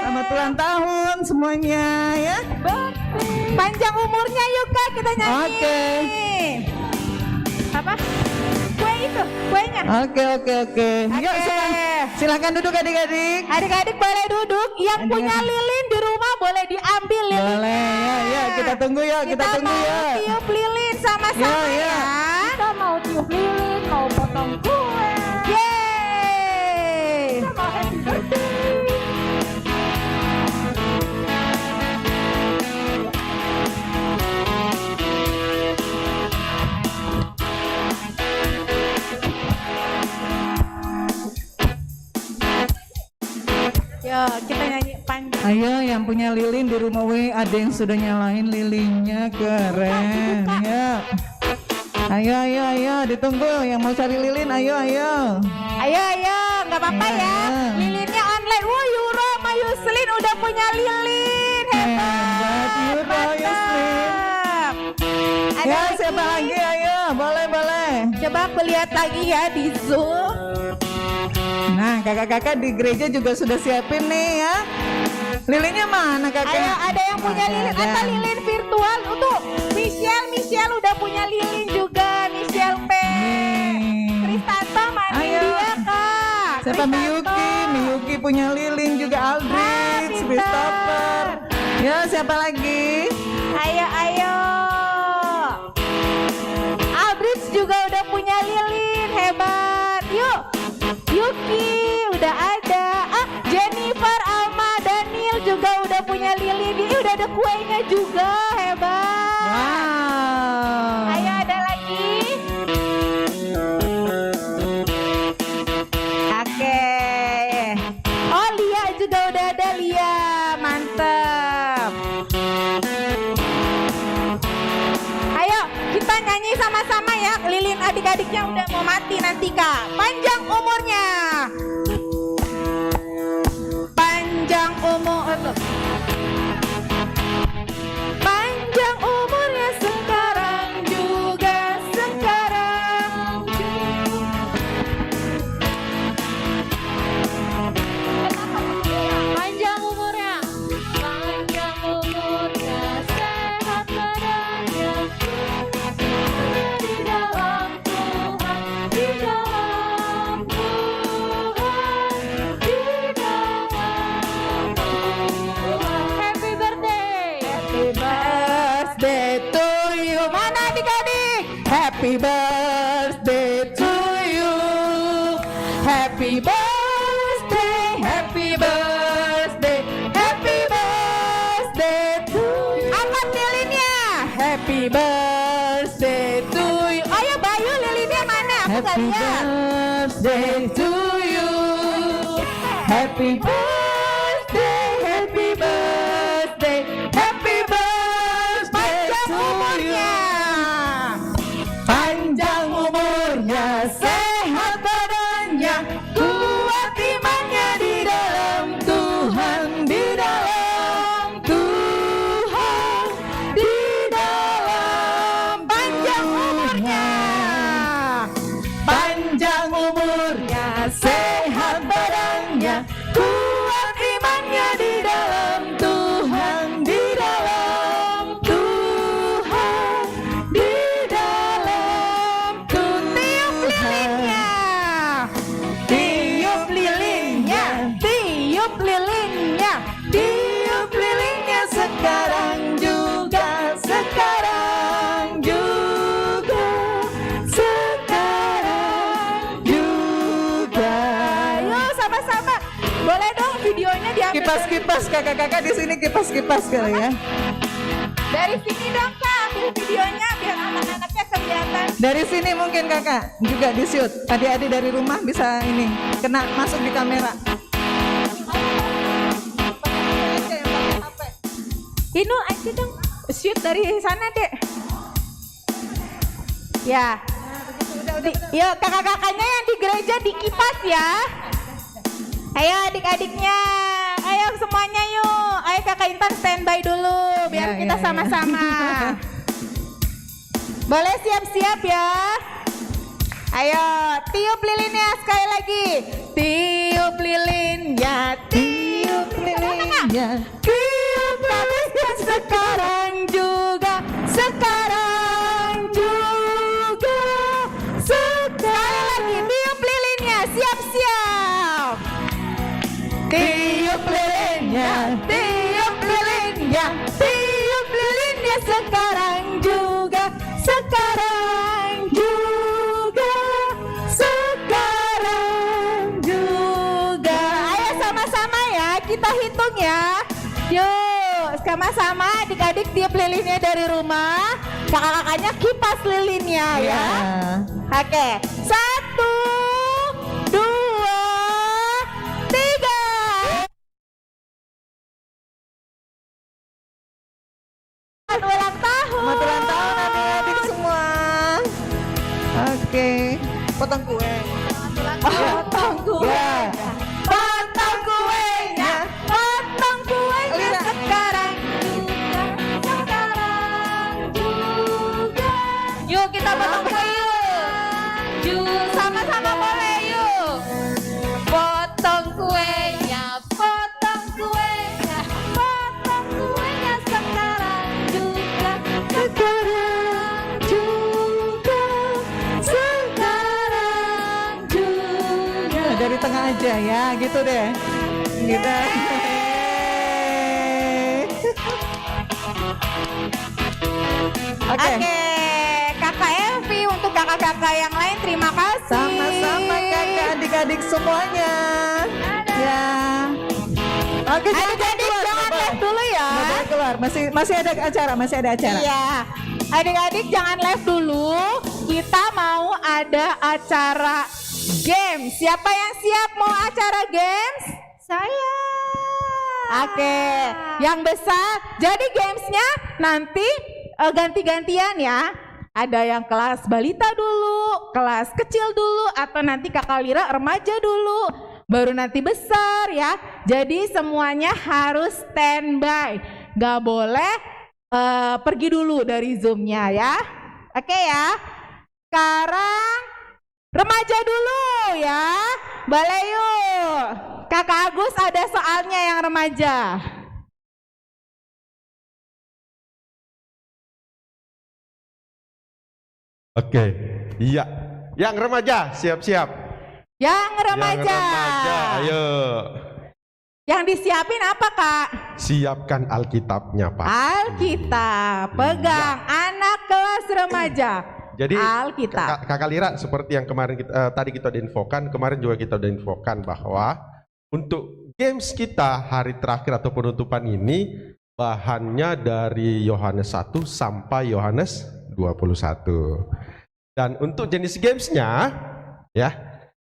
[SPEAKER 2] Selamat ulang tahun semuanya ya.
[SPEAKER 1] Panjang umurnya yuk Kak, kita nyanyi.
[SPEAKER 2] Oke.
[SPEAKER 1] Apa? Kue itu, kuenya.
[SPEAKER 2] Oke. Yuk silakan duduk adik-adik.
[SPEAKER 1] Adik-adik boleh duduk. Yang
[SPEAKER 2] Adik-adik.
[SPEAKER 1] punya lilin di rumah boleh diambil lilinnya.
[SPEAKER 2] Boleh ya, kita tunggu ya, kita tunggu
[SPEAKER 1] mau
[SPEAKER 2] ya.
[SPEAKER 1] tiup lilin sama-sama
[SPEAKER 2] Ya, ya.
[SPEAKER 1] ya. Kita mau tiup lilin, mau potong kue. Yeay. Kita mau happy birthday. Yo, kita nyanyi panjang.
[SPEAKER 2] Ayo yang punya lilin di rumah ada yang sudah nyalain lilinnya, keren ya. Ayo ditunggu yang mau cari lilin, ayo.
[SPEAKER 1] Ayo, nggak apa-apa ya.
[SPEAKER 2] Ayo.
[SPEAKER 1] Lilinnya online. Wah, Yura sama Yuslin udah punya lilin.
[SPEAKER 2] Hebat, Yura,
[SPEAKER 1] Mantap.
[SPEAKER 2] Yuslin.
[SPEAKER 1] Ada
[SPEAKER 2] Ya
[SPEAKER 1] lagi?
[SPEAKER 2] siapa lagi, ayo boleh.
[SPEAKER 1] Coba aku lihat lagi ya di Zoom.
[SPEAKER 2] Nah kakak-kakak di gereja juga sudah siapin nih ya. Lilinnya mana kakak?
[SPEAKER 1] Ayo, ada yang punya lilin
[SPEAKER 2] Ada.
[SPEAKER 1] atau lilin virtual untuk Michelle udah punya lilin juga. Michelle P.
[SPEAKER 2] Nih.
[SPEAKER 1] Kristanto mainin
[SPEAKER 2] Ayo.
[SPEAKER 1] dia Kak.
[SPEAKER 2] Siapa
[SPEAKER 1] Kristanto.
[SPEAKER 2] Miyuki punya lilin juga, Aldrich,
[SPEAKER 1] pintar.
[SPEAKER 2] Christopher. Ya siapa lagi?
[SPEAKER 1] Ayo. Aldrich juga udah punya lilin, hebat. Yuk, Yuki udah ada. Jennifer, Alma, Daniel juga udah punya lilin. Ini udah ada kuenya juga, hebat.
[SPEAKER 2] Wow.
[SPEAKER 1] Ayo ada lagi. Oke. Oh Lia juga udah ada Lia, mantep. Ayo kita nyanyi sama-sama ya. Lilin adik-adiknya udah mau mati nanti Kak. Panjang umurnya. Panjang umur. Panjang umurnya sekarang juga sekarang. Panjang umurnya. Panjang umurnya sehat badannya. Di dalam Tuhan, di dalam Tuhan, di dalam Tuhan. Happy birthday, happy birthday to you. Mana adik-adik? Happy birthday to you. Happy birthday, happy birthday, happy birthday to you. Angkat lilinnya. Happy birthday to you. Ayo Bayu, lilinnya mana? Aku nggak
[SPEAKER 2] Happy
[SPEAKER 1] lihat.
[SPEAKER 2] birthday to you. Happy birthday, happy birthday, happy birthday
[SPEAKER 1] Panjang
[SPEAKER 2] to
[SPEAKER 1] umurnya.
[SPEAKER 2] you. Panjang umurnya, sehat badannya, kuat imannya di dalam Tuhan, di dalam Tuhan, di dalam
[SPEAKER 1] Panjang umurnya.
[SPEAKER 2] Panjang umurnya, sehat badannya, kuat imannya di dalam Tuhan, di dalam Tuhan, di dalam
[SPEAKER 1] Tiup lilinnya.
[SPEAKER 2] Tiup lilinnya,
[SPEAKER 1] Tiup lilinnya.
[SPEAKER 2] tiup lilinnya sekarang juga, sekarang juga, sekarang juga.
[SPEAKER 1] Ayo sama-sama. Boleh dong videonya diambil
[SPEAKER 2] Kipas-kipas kakak-kakak di sini kipas-kipas kali ya.
[SPEAKER 1] dari sini dong Kak. Ambil videonya biar anak-anaknya kelihatan.
[SPEAKER 2] Dari sini mungkin kakak juga di shoot. Adik-adik dari rumah bisa ini kena masuk di kamera.
[SPEAKER 1] Inu aja dong. Shoot dari sana dek. Ya. Yuk kakak-kakaknya yang di gereja dikipas ya. Ayo adik-adiknya. Ayo semuanya yuk. Ayo kakak Intan standby dulu biar
[SPEAKER 2] Ya,
[SPEAKER 1] kita
[SPEAKER 2] ya, ya.
[SPEAKER 1] sama-sama. Boleh siap-siap ya. Ayo tiup lilinnya sekali lagi. Tiup lilinnya, tiup lilinnya. Tiup lilinnya sekarang juga, sekarang juga. Sekali lagi tiup lilinnya, siap-siap. Tiup lilinnya, tiup lilinnya, tiup lilinnya sekarang juga, sekarang juga, sekarang juga. Ayo sama-sama ya, kita hitung ya. Yuk, sama-sama adik-adik tiup lilinnya dari rumah. Kakak-kakaknya kipas lilinnya ya.
[SPEAKER 2] Ya.
[SPEAKER 1] Oke, 1, 2, 3. Ulang tahun.
[SPEAKER 2] Selamat ulang tahun adik-adik semua. Oke, potong kue.
[SPEAKER 1] Potong kue.
[SPEAKER 2] Ya.
[SPEAKER 1] Potong kuenya. Potong kuenya
[SPEAKER 2] Lina.
[SPEAKER 1] sekarang juga. Sekarang juga. Yuk kita potong kue yuk. Sama-sama boleh yuk. Potong kuenya. Potong kuenya. Potong kuenya sekarang juga. Sekarang juga. Sekarang juga.
[SPEAKER 2] Nah, dari tengah aja ya, gitu deh. Gitu. Oke.
[SPEAKER 1] Oke, Kakak Elvi untuk kakak-kakak yang lain terima kasih.
[SPEAKER 2] Sama-sama kakak adik-adik semuanya. Ya. Oke,
[SPEAKER 1] Adik-adik jangan live dulu ya.
[SPEAKER 2] Nggak boleh keluar. Masih ada acara, masih ada acara.
[SPEAKER 1] Iya. Adik-adik jangan live dulu. Kita mau ada acara games. Siapa yang siap mau acara games? Saya. Oke, yang besar. Jadi gamesnya nanti ganti-gantian ya. Ada yang kelas balita dulu, kelas kecil dulu, atau nanti Kakak Lira remaja dulu, baru nanti besar ya. Jadi semuanya harus standby, gak boleh pergi dulu dari Zoom-nya ya. Oke ya. Sekarang remaja dulu ya. Boleh yuk. Kakak Agus ada soalnya yang remaja.
[SPEAKER 3] Oke, iya. Yang remaja, siap-siap.
[SPEAKER 1] Yang remaja.
[SPEAKER 3] Yang remaja, ayo.
[SPEAKER 1] Yang disiapin apa Kak?
[SPEAKER 3] Siapkan Alkitabnya, Pak.
[SPEAKER 1] Alkitab. Pegang anak kelas remaja.
[SPEAKER 3] Jadi
[SPEAKER 1] Alkitab.
[SPEAKER 3] Kakak Lira seperti yang kemarin tadi kita udah infokan, kemarin juga kita udah infokan bahwa untuk games kita hari terakhir atau penutupan ini bahannya dari Yohanes 1 sampai Yohanes 21. Dan untuk jenis gamesnya ya,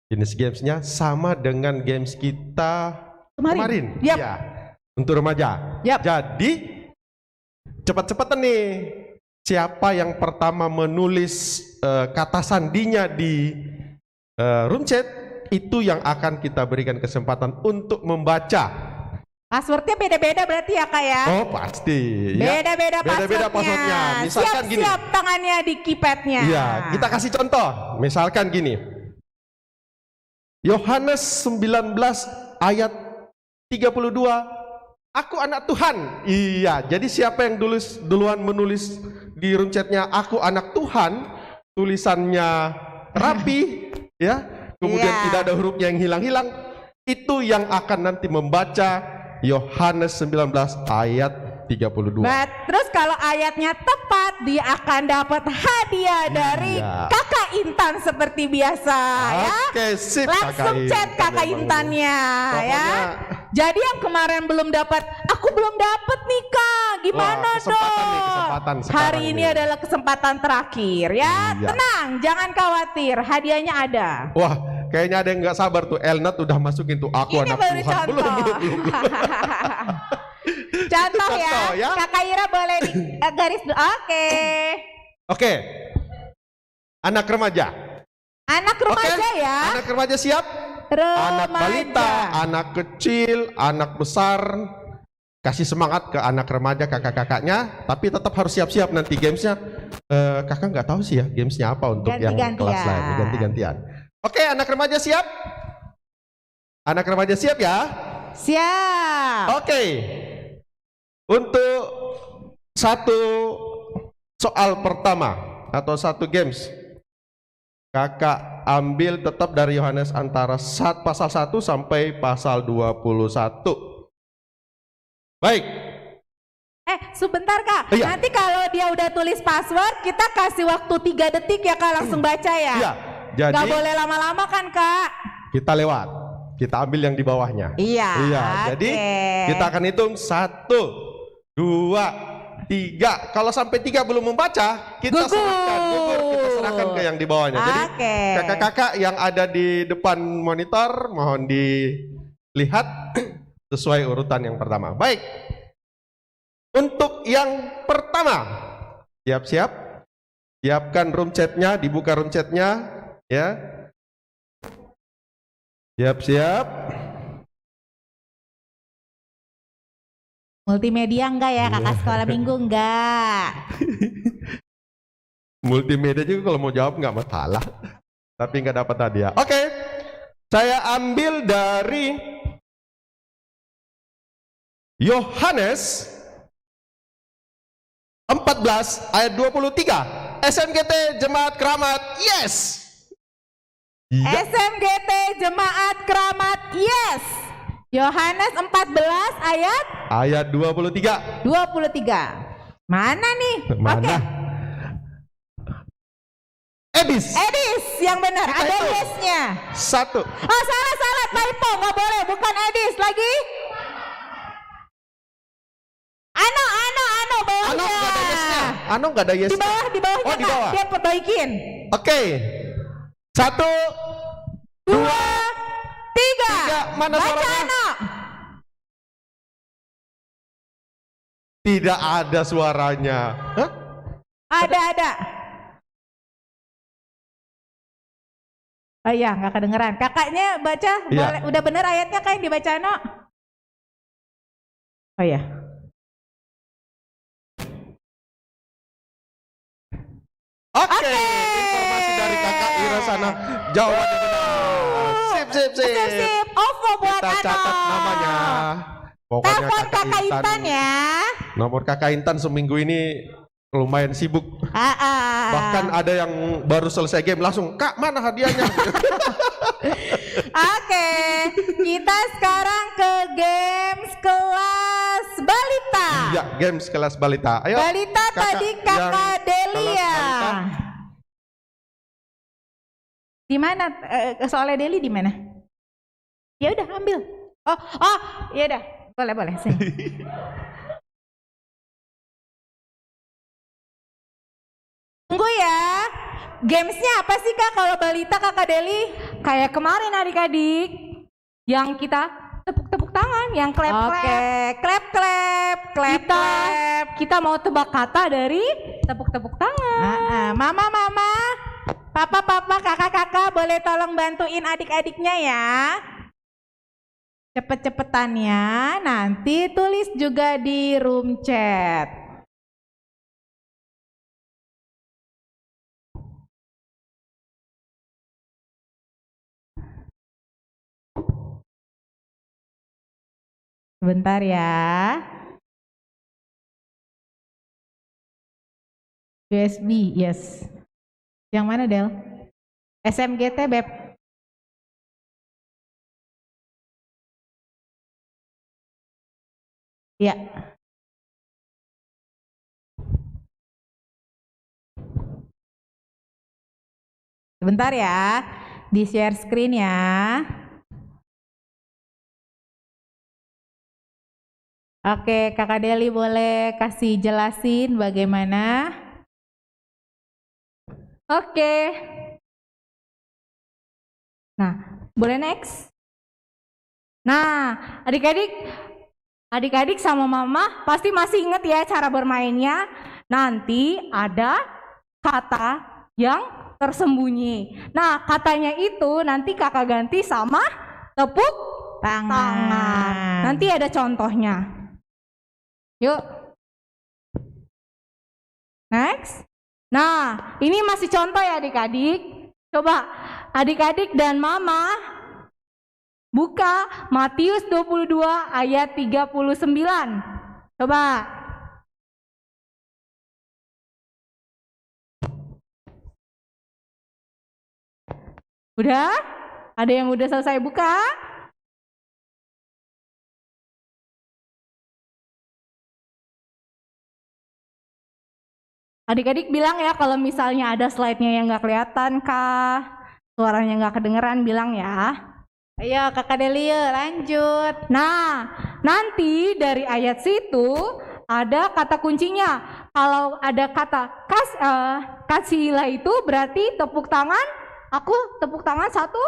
[SPEAKER 3] jenis gamesnya sama dengan games kita kemarin.
[SPEAKER 1] Yap.
[SPEAKER 3] Ya, untuk remaja.
[SPEAKER 1] Yap.
[SPEAKER 3] Jadi cepat-cepatan nih, siapa yang pertama menulis kata sandinya di room chat, itu yang akan kita berikan kesempatan untuk membaca.
[SPEAKER 1] Passwordnya beda-beda berarti ya Kak ya?
[SPEAKER 3] Oh pasti.
[SPEAKER 1] Beda-beda passwordnya.
[SPEAKER 3] Misalkan gini.
[SPEAKER 1] Siap-siap tangannya di keypadnya.
[SPEAKER 3] Iya, kita kasih contoh. Misalkan gini. Yohanes 19 ayat 32. Aku anak Tuhan. Iya, jadi siapa yang duluan menulis di room chatnya aku anak Tuhan, tulisannya rapi, ya, kemudian tidak ada hurufnya yang hilang-hilang, itu yang akan nanti membaca Yohanes 19 ayat 32.
[SPEAKER 1] Terus kalau ayatnya tepat, dia akan dapat hadiah dari Kakak Intan seperti biasa ya.
[SPEAKER 3] Oke, sip.
[SPEAKER 1] Langsung chat Kakak Intannya ya. Jadi yang kemarin belum dapat, aku belum dapat nih Kak, gimana
[SPEAKER 3] kesempatan
[SPEAKER 1] dong? Hari ini adalah kesempatan terakhir ya.
[SPEAKER 3] Iya.
[SPEAKER 1] Tenang, jangan khawatir, hadiahnya ada.
[SPEAKER 3] Wah, kayaknya ada yang nggak sabar tuh. Elnat udah masukin tuh aku
[SPEAKER 1] Ini
[SPEAKER 3] anak
[SPEAKER 1] baru
[SPEAKER 3] Tuhan.
[SPEAKER 1] contoh. Contoh ya. Kakak Ira boleh di garis dulu. Oke.
[SPEAKER 3] Anak remaja.
[SPEAKER 1] Anak remaja ya.
[SPEAKER 3] Anak remaja siap?
[SPEAKER 1] Remaja.
[SPEAKER 3] Anak balita, anak kecil, anak besar. Kasih semangat ke anak remaja, kakak-kakaknya. Tapi tetap harus siap-siap nanti gamesnya. Kakak nggak tahu sih ya gamesnya apa untuk yang kelas lain. Ganti-gantian. Oke, anak remaja siap? Anak remaja siap ya?
[SPEAKER 1] Siap.
[SPEAKER 3] Oke. Untuk satu soal pertama atau satu games, kakak ambil tetap dari Yohanes antara pasal 1 sampai pasal 21. Baik.
[SPEAKER 1] Sebentar Kak.
[SPEAKER 3] Iya.
[SPEAKER 1] Nanti kalau dia udah tulis password, kita kasih waktu 3 detik ya Kak, langsung baca ya.
[SPEAKER 3] Iya. Jadi
[SPEAKER 1] nggak boleh lama-lama kan Kak?
[SPEAKER 3] kita lewat. Kita ambil yang di bawahnya.
[SPEAKER 1] Iya.
[SPEAKER 3] Jadi kita akan hitung 1, 2, 3. Kalau sampai 3 belum membaca, kita serahkan ke yang di bawahnya. Jadi kakak-kakak yang ada di depan monitor mohon dilihat sesuai urutan yang pertama. Baik. Untuk yang pertama, siap-siap. Siapkan room chatnya, dibuka room chatnya, ya. Siap-siap.
[SPEAKER 1] Multimedia enggak ya kakak sekolah minggu enggak?
[SPEAKER 3] Multimedia juga kalau mau jawab nggak masalah, tapi nggak dapat hadiah. Oke, saya ambil dari Yohanes 14 ayat 23. SMGT Jemaat Keramat, yes. Ya.
[SPEAKER 1] SMGT Jemaat Keramat, yes. Yohanes 14 ayat
[SPEAKER 3] 23.
[SPEAKER 1] Mana nih?
[SPEAKER 3] Mana? Edis
[SPEAKER 1] yang benar.
[SPEAKER 3] Kita
[SPEAKER 1] Ada
[SPEAKER 3] itu.
[SPEAKER 1] yes-nya.
[SPEAKER 3] 1.
[SPEAKER 1] Oh salah typo, nggak boleh, bukan Edis lagi. Ano bawahnya.
[SPEAKER 3] Ano nggak ada yes-nya. Ano nggak ada yes.
[SPEAKER 1] Di bawahnya
[SPEAKER 3] Oh, di
[SPEAKER 1] Kak.
[SPEAKER 3] bawah.
[SPEAKER 1] Dia perbaikin.
[SPEAKER 3] Oke. 1, 2,
[SPEAKER 1] 3.
[SPEAKER 3] Mana
[SPEAKER 1] Baca
[SPEAKER 3] suaranya?
[SPEAKER 1] Ano.
[SPEAKER 3] Tidak ada suaranya. Hah?
[SPEAKER 1] Ada. Oh iya, nggak kedengeran. Kakaknya baca,
[SPEAKER 3] Iya.
[SPEAKER 1] boleh, udah bener ayatnya Kak yang dibaca No? Oh iya.
[SPEAKER 3] Oke, informasi dari kakak Ira sana, jawabannya benar. Sip.
[SPEAKER 1] Sip, OVO buat
[SPEAKER 3] Kita
[SPEAKER 1] Ano.
[SPEAKER 3] catat namanya. Pokoknya
[SPEAKER 1] Telepon Kakak Intan ya.
[SPEAKER 3] Nomor kakak Intan seminggu ini lumayan sibuk. Bahkan ada yang baru selesai game langsung, Kak mana hadiahnya?
[SPEAKER 1] Oke, kita sekarang ke games kelas balita.
[SPEAKER 3] Iya, games kelas balita. Ayo.
[SPEAKER 1] Balita tadi Kakak
[SPEAKER 3] yang
[SPEAKER 1] Delia.
[SPEAKER 3] kelas balita.
[SPEAKER 1] Di mana? Soalnya Deli di mana? Ya udah ambil. Oh, ya udah. Boleh sini. Tunggu ya. Gamesnya apa sih Kak kalau balita Kakak Deli?
[SPEAKER 4] Kayak kemarin adik-adik yang kita tepuk-tepuk tangan, yang klep-klep.
[SPEAKER 1] Oke, klep.
[SPEAKER 4] Kita mau tebak kata dari tepuk-tepuk tangan.
[SPEAKER 1] Mama, papa, kakak, boleh tolong bantuin adik-adiknya ya. Cepet-cepetan ya, nanti tulis juga di room chat. Sebentar ya. USB, yes. Yang mana Del? SMGT Beb. Ya. Sebentar ya, di share screen ya. Oke, Kakak Deli boleh kasih jelasin bagaimana?
[SPEAKER 4] Oke. Nah, boleh next? Nah, adik-adik sama mama pasti masih inget ya cara bermainnya. Nanti ada kata yang tersembunyi. Nah, katanya itu nanti kakak ganti sama tepuk tangan. Nanti ada contohnya. Yuk. Next. Nah, ini masih contoh ya adik-adik. Coba adik-adik dan mama buka Matius 22 ayat 39. Coba. Udah? Ada yang udah selesai buka? Adik-adik bilang ya kalau misalnya ada slide-nya yang nggak kelihatan kah, suaranya nggak kedengeran, bilang ya.
[SPEAKER 1] Ayo Kakak Deli yuk lanjut.
[SPEAKER 4] Nah, nanti dari ayat situ ada kata kuncinya. Kalau ada kata kasihilah itu berarti tepuk tangan, aku tepuk tangan satu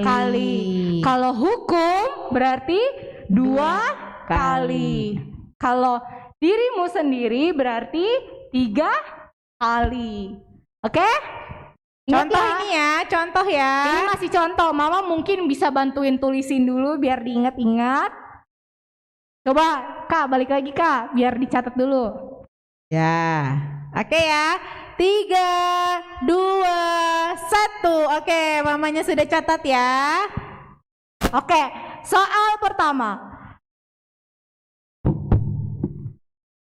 [SPEAKER 4] kali. Kalau hukum berarti dua kali. Kalau dirimu sendiri berarti 3 kali. Oke? Ingat
[SPEAKER 1] Contoh
[SPEAKER 4] ya.
[SPEAKER 1] ini ya, contoh ya.
[SPEAKER 4] Ini masih contoh. Mama mungkin bisa bantuin tulisin dulu biar diingat-ingat. Coba Kak, balik lagi Kak, biar dicatat dulu.
[SPEAKER 1] Ya, oke ya. 3, 2, 1. Oke, mamanya sudah catat ya.
[SPEAKER 4] Oke, soal pertama.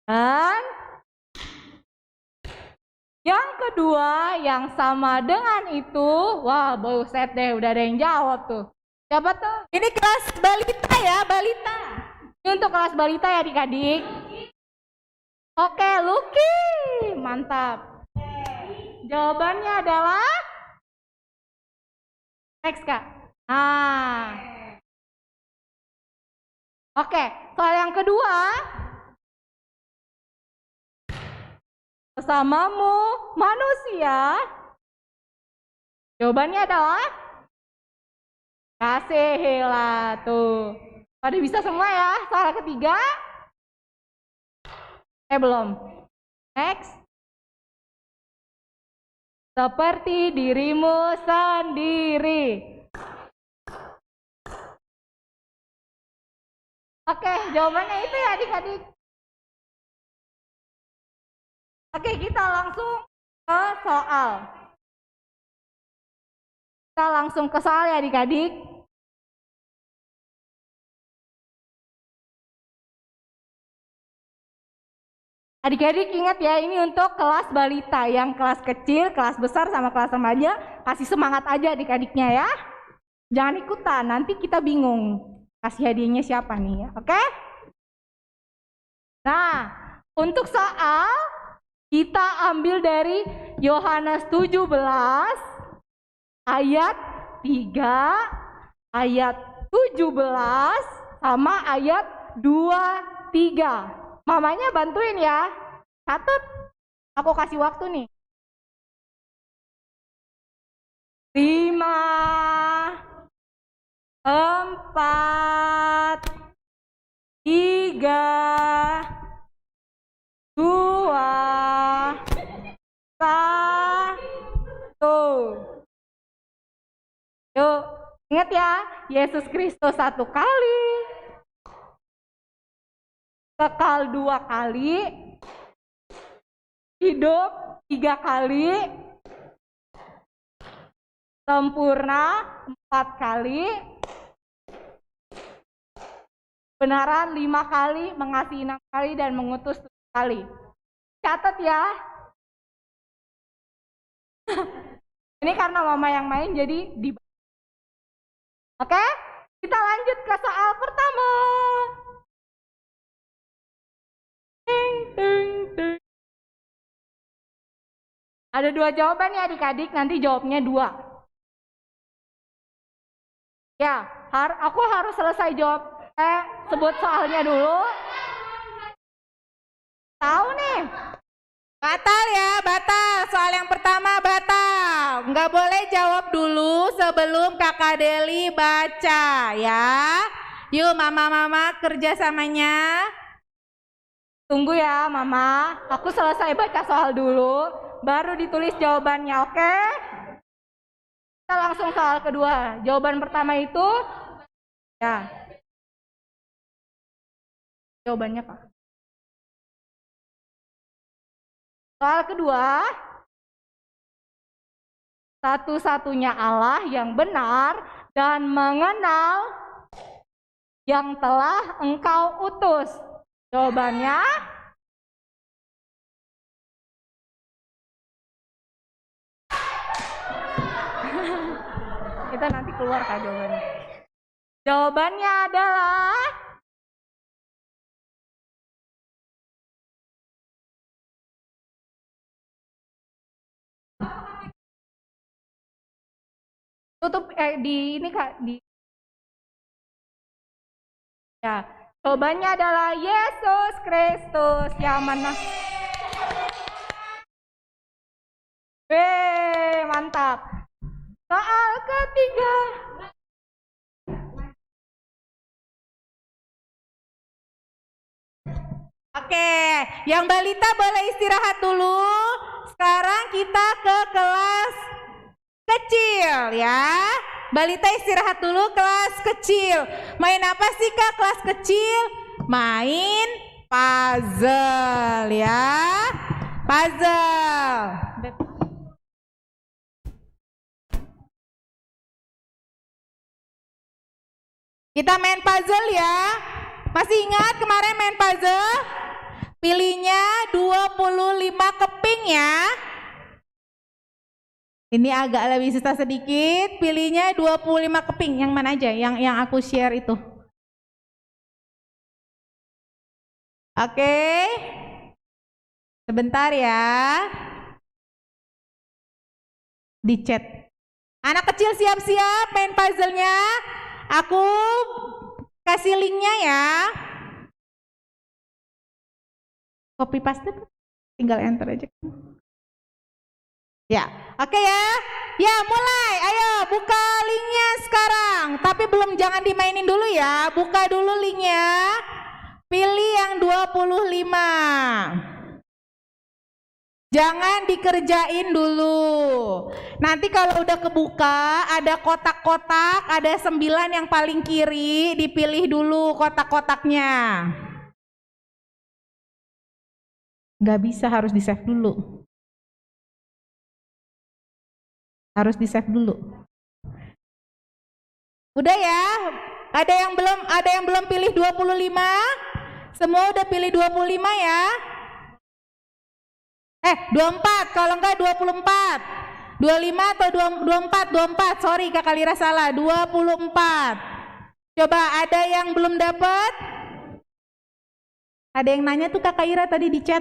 [SPEAKER 4] Dan yang kedua yang sama dengan itu, wah buset deh, udah ada yang jawab tuh. Siapa tuh?
[SPEAKER 1] Ini kelas balita ya, balita.
[SPEAKER 4] Ini untuk kelas balita ya adik-adik. Oke, Lucky, mantap. Jawabannya adalah next Kak. Nah, oke, soal yang kedua. Bersamamu manusia. Jawabannya adalah kasihilah tuh. Pada bisa semua ya. Soal ketiga. Belum. Next. seperti dirimu sendiri. Oke, jawabannya itu ya adik-adik. Oke, kita langsung ke soal. Kita langsung ke soal ya adik-adik. Adik-adik ingat ya, ini untuk kelas balita, yang kelas kecil, kelas besar, sama kelas remaja. Kasih semangat aja adik-adiknya ya. Jangan ikutan, nanti kita bingung kasih hadiahnya siapa nih ya, oke? Nah, untuk soal kita ambil dari Yohanes 17 ayat 3, ayat 17 sama ayat 23. Mamanya bantuin ya. Catat. Aku kasih waktu nih. 5, 4, 3, 2, 1. Yuk, ingat ya, Yesus Kristus 1 kali, kekal 2 kali, hidup 3 kali, sempurna 4 kali, benaran 5 kali, mengasihi 6 kali, dan mengutus 7 kali. Catat ya. Ini karena mama yang main jadi di. Oke, kita lanjut ke soal pertama. Ding, ding, ding. Ada 2 jawaban ya adik-adik, nanti jawabnya 2. Ya, aku harus selesai jawab. Sebut soalnya dulu. Tahu nih?
[SPEAKER 1] Batal ya, batal. Soal yang pertama batal. Nggak boleh jawab dulu sebelum Kakak Deli baca ya. Yuk mama-mama kerjasamanya.
[SPEAKER 4] Tunggu ya mama, aku selesai baca soal dulu, baru ditulis jawabannya, oke? Kita langsung soal kedua. Jawaban pertama itu, ya. Jawabannya Pak. Soal kedua, satu-satunya Allah yang benar dan mengenal yang telah engkau utus. Jawabannya, kita nanti keluar Kak jawabannya. Jawabannya adalah tutup di ini Kak di ya. Jawabannya adalah Yesus Kristus yang mana? Mantap. Soal ketiga.
[SPEAKER 1] Oke, yang balita boleh istirahat dulu. Sekarang kita ke kelas kecil ya. Balita istirahat dulu, kelas kecil. Main apa sih Kak kelas kecil? Main puzzle ya. Puzzle. Kita main puzzle ya. Masih ingat kemarin main puzzle? Pilihnya 25 keping ya. Ini agak lebih susah sedikit. Pilihnya 25 keping. Yang mana aja? Yang aku share itu. Oke. Sebentar ya. Di chat. Anak kecil siap-siap main puzzle-nya. Aku kasih linknya ya. Copy paste, tinggal enter aja. Ya, oke ya. Ya, mulai. Ayo buka linknya sekarang. Tapi belum, jangan dimainin dulu ya. Buka dulu linknya. Pilih yang 25. Jangan dikerjain dulu. Nanti kalau udah kebuka, ada kotak-kotak, ada 9 yang paling kiri, dipilih dulu kotak-kotaknya. Nggak bisa, harus di-save dulu. Harus di-save dulu. Udah ya? Ada yang belum pilih 25? Semua udah pilih 25 ya? 24, kalau enggak 24. 25 atau 24, sorry Kakak Lira salah, 24. Coba ada yang belum dapat? Ada yang nanya tuh Kakak Ira tadi di chat.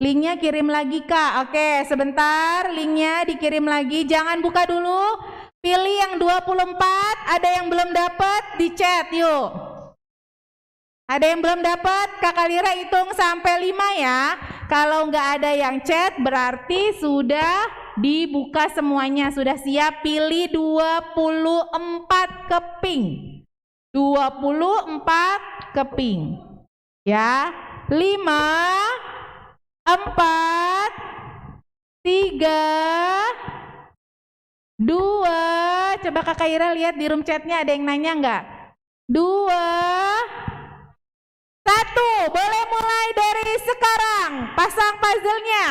[SPEAKER 1] Linknya kirim lagi Kak. Oke, sebentar, linknya dikirim lagi. Jangan buka dulu. Pilih yang 24, ada yang belum dapat di chat yuk. Ada yang belum dapat, Kakak Lira hitung sampai 5 ya. Kalau nggak ada yang chat berarti sudah dibuka semuanya, sudah siap. Pilih 24 keping. 24 keping. Ya, 5, 4, 3, 2. Coba Kakak Ira lihat di room chatnya ada yang nanya nggak? 2, 1. Boleh mulai dari sekarang. Pasang puzzle-nya.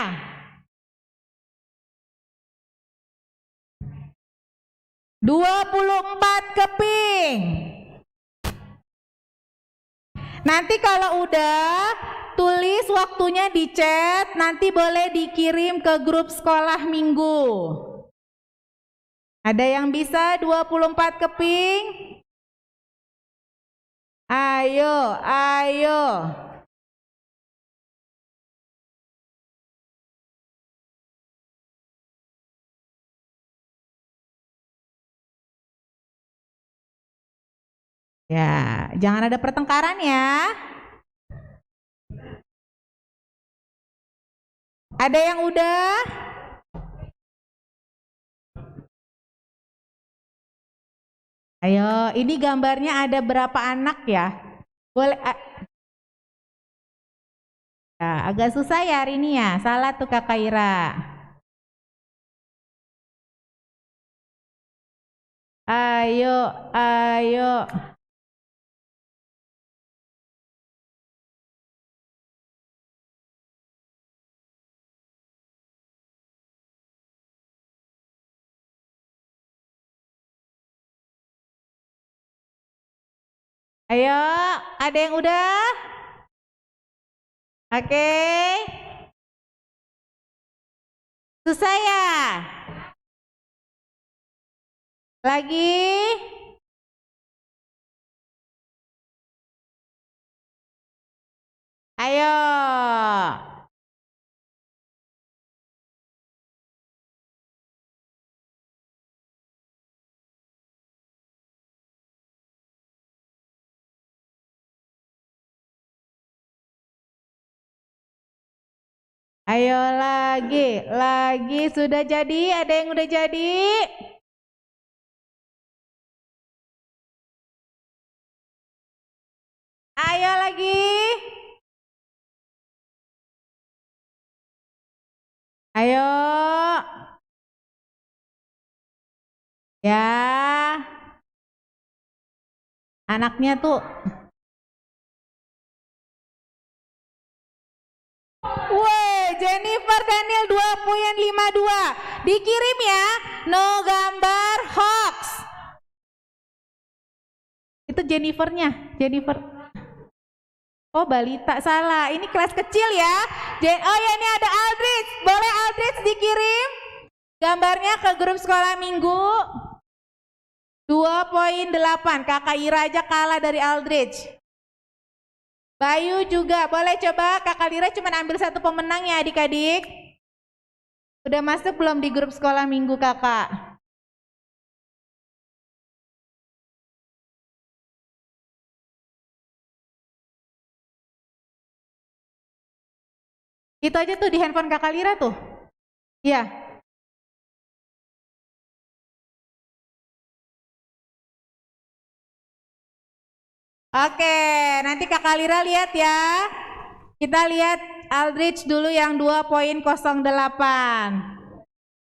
[SPEAKER 1] "24 keping." Nanti kalau udah, tulis waktunya di chat. Nanti boleh dikirim ke grup sekolah minggu. Ada yang bisa 24 keping? Ayo, ayo. Ya, jangan ada pertengkaran ya. Ada yang udah? Ayo, ini gambarnya ada berapa anak ya? Boleh ya, agak susah ya hari ini ya. Salah tuh Kakak Ira. Ayo, ayo. Ayo, ada yang udah? Oke. Susah ya? Lagi? Ayo. Ayo lagi sudah jadi? Ada yang udah jadi? Ayo lagi. Ayo. Ya. Anaknya tuh. Woi, Jennifer Daniel 2.52. Dikirim ya. No gambar hoax. Itu Jennifernya, Jennifer. Oh, balita salah. Ini kelas kecil ya. Oh ya, ini ada Aldrich. Boleh Aldrich dikirim gambarnya ke grup sekolah minggu. 2.8. Kakak Ira aja kalah dari Aldrich. Bayu juga boleh. Coba Kakak Lira cuma ambil satu pemenang ya adik-adik. Udah masuk belum di grup sekolah minggu Kakak? Itu aja tuh di handphone Kakak Lira tuh. Iya. Oke, nanti Kakak Lira lihat ya. Kita lihat Aldrich dulu yang 2.08.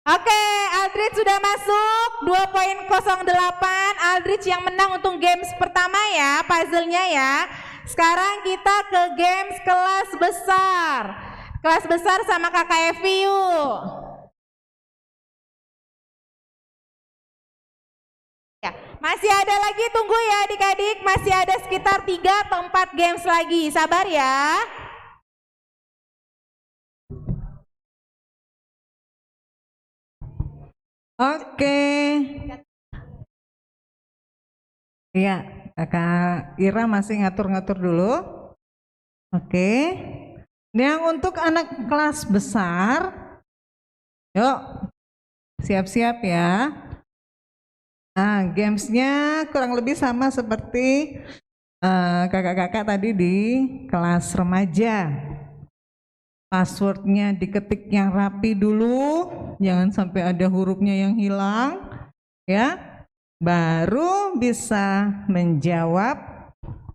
[SPEAKER 1] Oke, Aldrich sudah masuk 2.08. Aldrich yang menang untuk games pertama ya, puzzle-nya ya. Sekarang kita ke games kelas besar. Kelas besar sama Kakak Evi yuk. Ya, masih ada lagi, tunggu ya adik-adik. Masih ada sekitar 3 atau 4 games lagi. Sabar ya.
[SPEAKER 2] Oke. Iya, Kakak Ira masih ngatur-ngatur dulu. Oke. Yang untuk anak kelas besar, yuk siap-siap ya. Nah, gamesnya kurang lebih sama seperti kakak-kakak tadi di kelas remaja. Passwordnya diketik yang rapi dulu, jangan sampai ada hurufnya yang hilang, ya. Baru bisa menjawab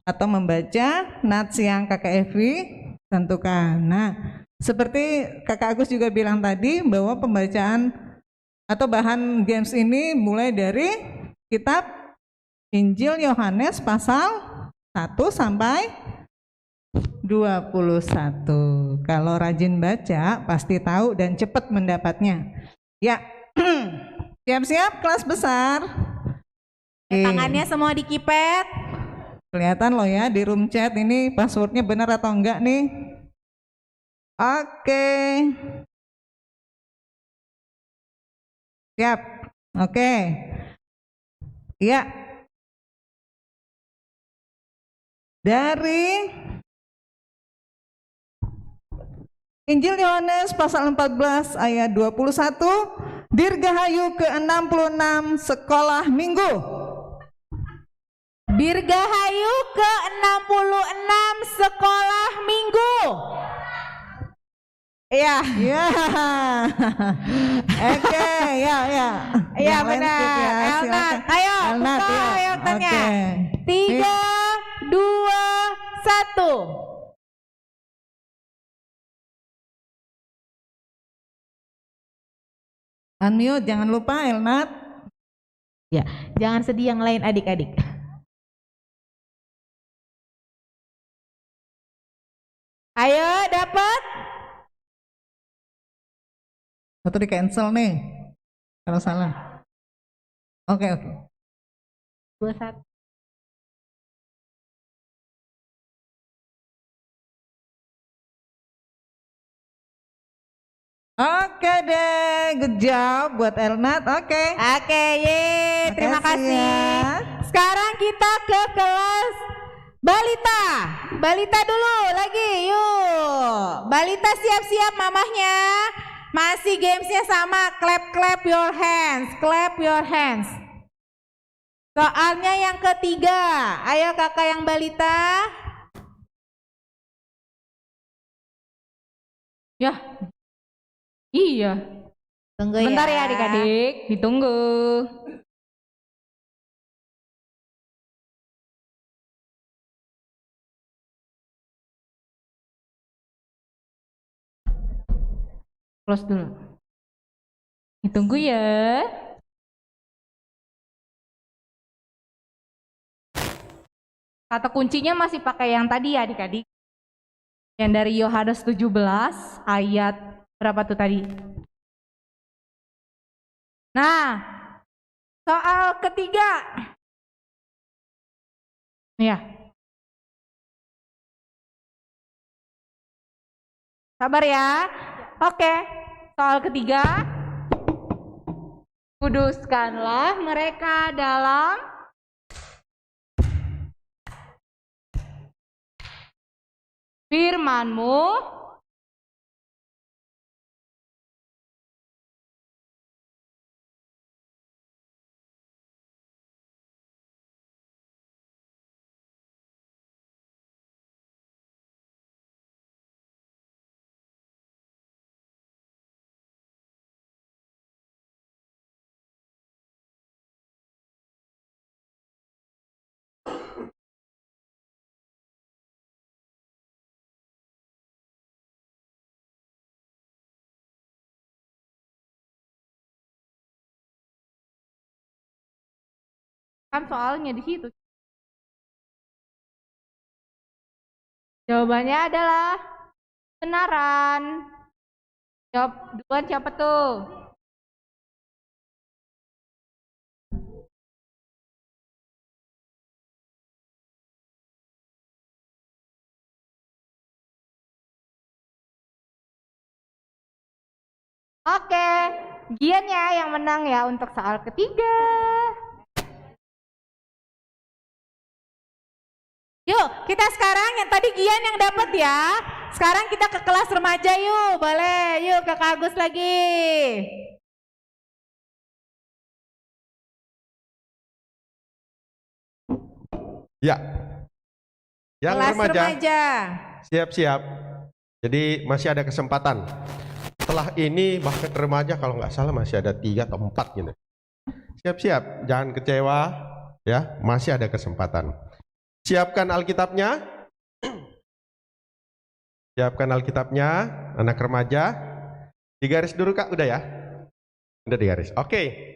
[SPEAKER 2] atau membaca nats yang kakak Evi tentukan. Nah, seperti kakak Agus juga bilang tadi bahwa pembacaan atau bahan games ini mulai dari kitab Injil Yohanes pasal 1 sampai 21. Kalau rajin baca pasti tahu dan cepat mendapatnya. Ya, siap-siap kelas besar.
[SPEAKER 1] Tangannya semua di keypad.
[SPEAKER 2] Kelihatan loh ya di room chat ini passwordnya benar atau enggak nih. Oke. Siap. Oke. Iya. Dari Injil Yohanes pasal 14 ayat 21, Dirgahayu ke-66 sekolah minggu.
[SPEAKER 1] Dirgahayu ke-66 sekolah minggu. Iya.
[SPEAKER 2] Ya. Oke, ya.
[SPEAKER 1] Iya
[SPEAKER 2] Yang lain
[SPEAKER 1] benar.
[SPEAKER 2] skip ya,
[SPEAKER 1] Elnat,
[SPEAKER 2] silakan.
[SPEAKER 1] ayo
[SPEAKER 2] Elnat,
[SPEAKER 1] buka
[SPEAKER 2] ya.
[SPEAKER 1] Elnatnya.
[SPEAKER 2] Oke.
[SPEAKER 1] 3, 2, 1.
[SPEAKER 2] Unmute, jangan lupa Elnat.
[SPEAKER 1] Ya, jangan sedih yang lain adik-adik. Ayo dapat.
[SPEAKER 2] Satu di cancel nih. Kalau salah. Oke.
[SPEAKER 1] 21.
[SPEAKER 2] Oke deh, good job buat Elnat. Oke.
[SPEAKER 1] Oke, terima
[SPEAKER 2] Makasih
[SPEAKER 1] kasih.
[SPEAKER 2] ya.
[SPEAKER 1] Sekarang kita ke kelas balita. Balita dulu lagi, yuk. Balita siap-siap mamahnya. Masih gamesnya sama, clap your hands, clap your hands. Soalnya yang ketiga, ayo kakak yang balita.
[SPEAKER 4] Ya, iya.
[SPEAKER 1] Tunggu
[SPEAKER 4] Bentar ya
[SPEAKER 1] ya
[SPEAKER 4] adik-adik, ditunggu. Close dulu. Ditunggu ya. Kata kuncinya masih pakai yang tadi ya adik-adik. Yang dari Yohanes 17 ayat berapa tuh tadi? Nah, soal ketiga. Ya. Sabar ya. Oke. Soal ketiga. Kuduskanlah mereka dalam firman-Mu
[SPEAKER 1] Kan soalnya di situ. Jawabannya adalah benaran. Jawab duluan siapa tuh? Oke, Gian ya yang menang ya untuk soal ketiga. Yuk, kita sekarang yang tadi Gian yang dapat ya. Sekarang kita ke kelas remaja yuk, boleh. Yuk ke Kak Agus lagi.
[SPEAKER 3] Ya. Yang
[SPEAKER 1] Kelas
[SPEAKER 3] remaja,
[SPEAKER 1] remaja.
[SPEAKER 3] siap-siap. Jadi masih ada kesempatan. Setelah ini bahkan remaja kalau nggak salah masih ada 3 atau 4 gitu. Siap-siap, jangan kecewa ya, masih ada kesempatan. Siapkan Alkitabnya. Siapkan Alkitabnya, anak remaja. Digaris dulu Kak, udah ya? Udah digaris. Oke.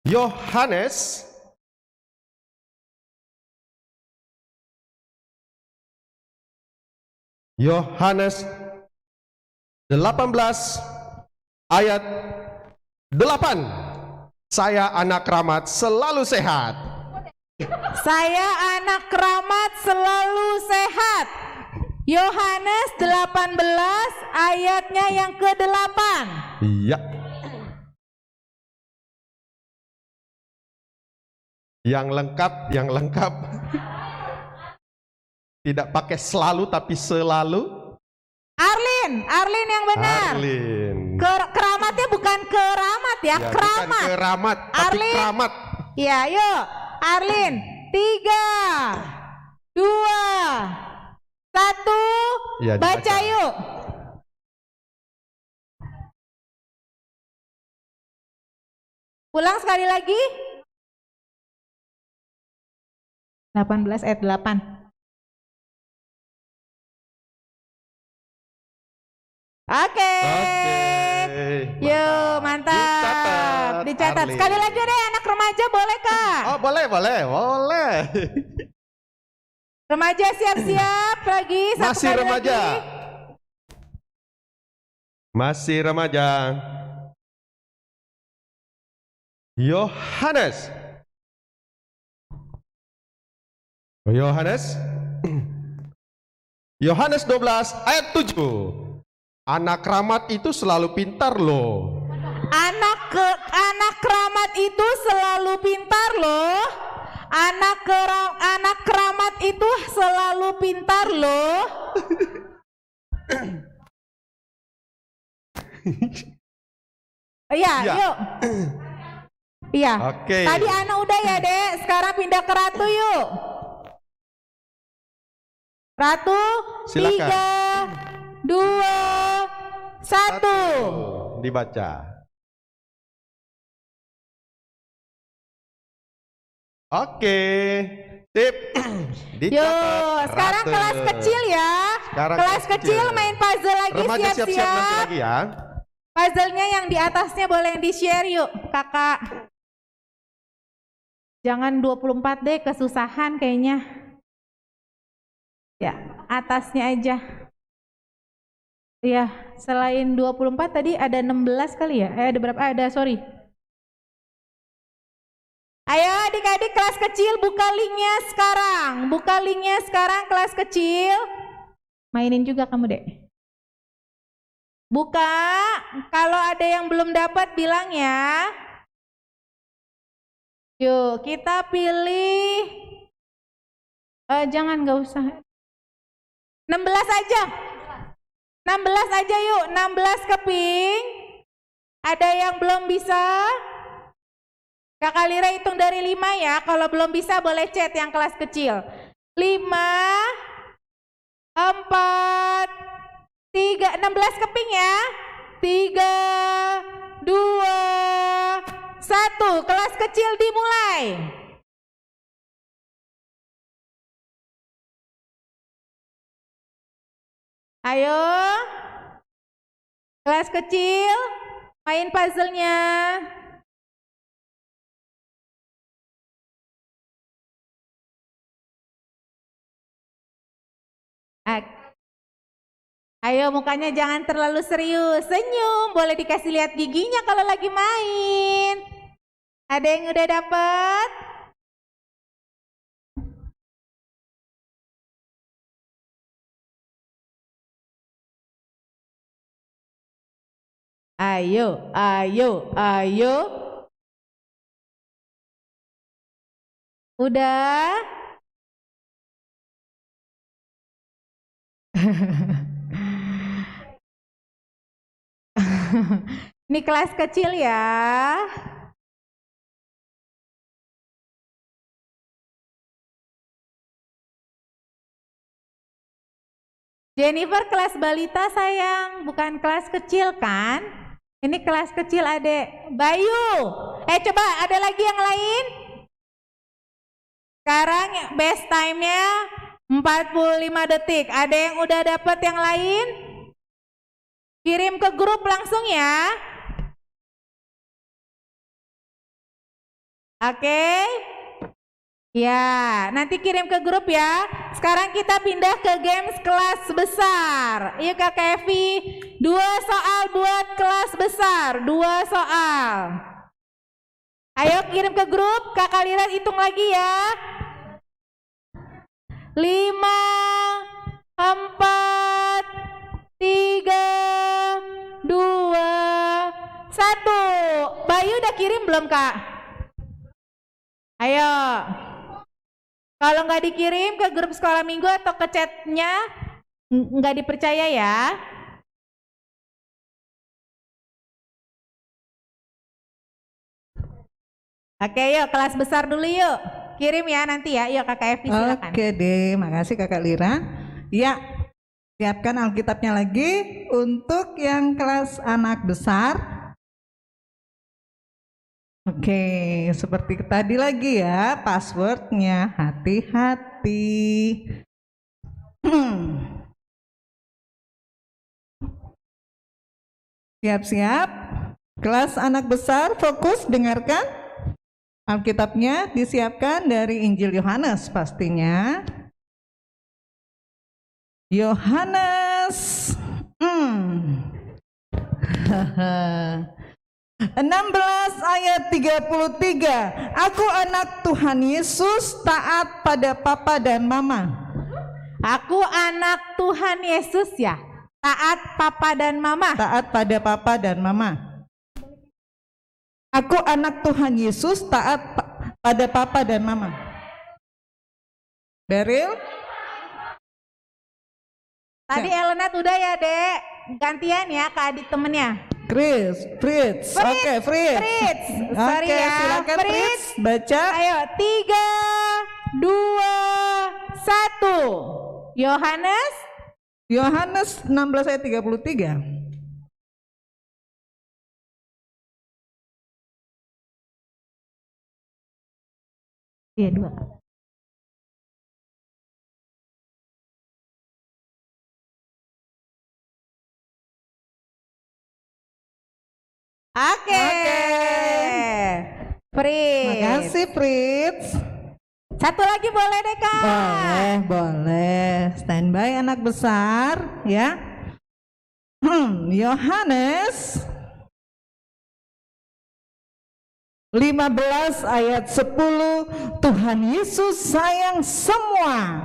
[SPEAKER 3] Yohanes Yohanes 18 ayat 8. Saya anak keramat selalu sehat.
[SPEAKER 1] Saya anak keramat selalu sehat. Yohanes 18 ayatnya yang ke-8.
[SPEAKER 3] Iya. Yang lengkap. Tidak pakai selalu tapi selalu.
[SPEAKER 1] Arlin yang benar.
[SPEAKER 3] Arlin.
[SPEAKER 1] Keramatnya bukan keramat ya,
[SPEAKER 3] Ya,
[SPEAKER 1] keramat.
[SPEAKER 3] bukan keramat, tapi
[SPEAKER 1] Arlin.
[SPEAKER 3] keramat.
[SPEAKER 1] Ya, yuk. Arlin, 3, 2, 1.
[SPEAKER 3] Ya,
[SPEAKER 1] Baca
[SPEAKER 3] dibaca.
[SPEAKER 1] yuk. Ulang sekali lagi. 18 ayat 8. Oke. Yuk, mantap. Dicatat.
[SPEAKER 3] Arlin.
[SPEAKER 1] Sekali lagi deh, anak remaja boleh Kak?
[SPEAKER 3] Oh, boleh.
[SPEAKER 1] Remaja siap-siap lagi. Satu
[SPEAKER 3] Masih
[SPEAKER 1] kali
[SPEAKER 3] remaja.
[SPEAKER 1] lagi.
[SPEAKER 3] Masih remaja. Yohanes. Yohanes 12 ayat 7. Anak keramat itu selalu pintar loh.
[SPEAKER 1] Anak keramat itu selalu pintar loh. Anak keramat itu selalu pintar loh. Iya,
[SPEAKER 3] Iya.
[SPEAKER 1] yuk. Iya.
[SPEAKER 3] Oke.
[SPEAKER 1] Tadi Ana udah ya, Dek. Sekarang pindah ke Ratu yuk. Ratu,
[SPEAKER 3] Silakan.
[SPEAKER 1] 3, 2, 1.
[SPEAKER 3] Dibaca. Oke. Sip. Dicatat.
[SPEAKER 1] Yuk, sekarang
[SPEAKER 3] Ratu.
[SPEAKER 1] kelas kecil ya.
[SPEAKER 3] Sekarang
[SPEAKER 1] kelas kecil main puzzle lagi,
[SPEAKER 3] Remaja siap-siap nanti
[SPEAKER 1] siap-siap.
[SPEAKER 3] lagi ya.
[SPEAKER 1] Puzzle-nya yang di atasnya boleh di-share yuk, Kakak. Jangan 24 deh, kesusahan kayaknya. Ya, atasnya aja. Ya, selain 24 tadi ada 16 kali ya? Ada berapa? Sorry. Ayo adik-adik kelas kecil buka linknya sekarang. Buka linknya sekarang kelas kecil. Mainin juga kamu dek. Buka. Kalau ada yang belum dapat bilang ya. Yuk kita pilih. Jangan gak usah. 16 aja. 16 aja yuk. 16 keping. Ada yang belum bisa? Kakak Lira hitung dari 5 ya. Kalau belum bisa boleh chat yang kelas kecil. 5, 4, 3, 16 keping ya. 3, 2, 1. Kelas kecil dimulai. Ayo, kelas kecil, main puzzle-nya. Ayo, mukanya jangan terlalu serius. Senyum, boleh dikasih lihat giginya kalau lagi main. Ada yang udah dapet? Ayo, ayo, ayo. Udah? Ini kelas kecil ya. Jennifer kelas balita sayang, bukan kelas kecil kan? Ini kelas kecil adek. Bayu, coba ada lagi yang lain? Sekarang best time-nya 45 detik. Ada yang udah dapet yang lain? Kirim ke grup langsung ya. Oke. Ya, nanti kirim ke grup ya. Sekarang kita pindah ke games kelas besar. Yuk Kakak Evi, 2 soal buat kelas besar, 2 soal. Ayo kirim ke grup, Kakak Lira hitung lagi ya. 5, 4, 3, 2, 1. Bayu udah kirim belum Kak? Ayo. Kalau nggak dikirim ke grup sekolah minggu atau ke chatnya, nggak dipercaya ya. Oke yuk, kelas besar dulu yuk. Kirim ya nanti ya, yuk Kakak Evi silakan.
[SPEAKER 2] Oke deh, makasih Kakak Lira. Ya, siapkan Alkitabnya lagi untuk yang kelas anak besar. Oke, seperti tadi lagi ya, passwordnya hati-hati. Siap-siap, kelas anak besar fokus dengarkan. Alkitabnya disiapkan dari Injil Yohanes pastinya. Yohanes 16 ayat 33. Aku anak Tuhan Yesus, taat pada papa dan mama.
[SPEAKER 1] Aku anak Tuhan Yesus ya, taat papa dan mama.
[SPEAKER 2] Taat pada papa dan mama. Aku anak Tuhan Yesus, taat pada papa dan mama. Beryl?
[SPEAKER 1] Tadi Elenat udah ya dek, gantian ya ke adik temennya.
[SPEAKER 2] Fritz. Oke, Fritz.
[SPEAKER 1] Sorry
[SPEAKER 2] Oke,
[SPEAKER 1] ya.
[SPEAKER 2] silakan Fritz baca.
[SPEAKER 1] Ayo, 3, 2, 1.
[SPEAKER 2] Yohanes 16 ayat 33.
[SPEAKER 1] Iya, 2. Oke. Fritz.
[SPEAKER 2] Makasih Fritz.
[SPEAKER 1] Satu lagi boleh deh Kak.
[SPEAKER 2] Boleh. Standby anak besar ya. Yohanes 15 ayat 10. Tuhan Yesus sayang semua.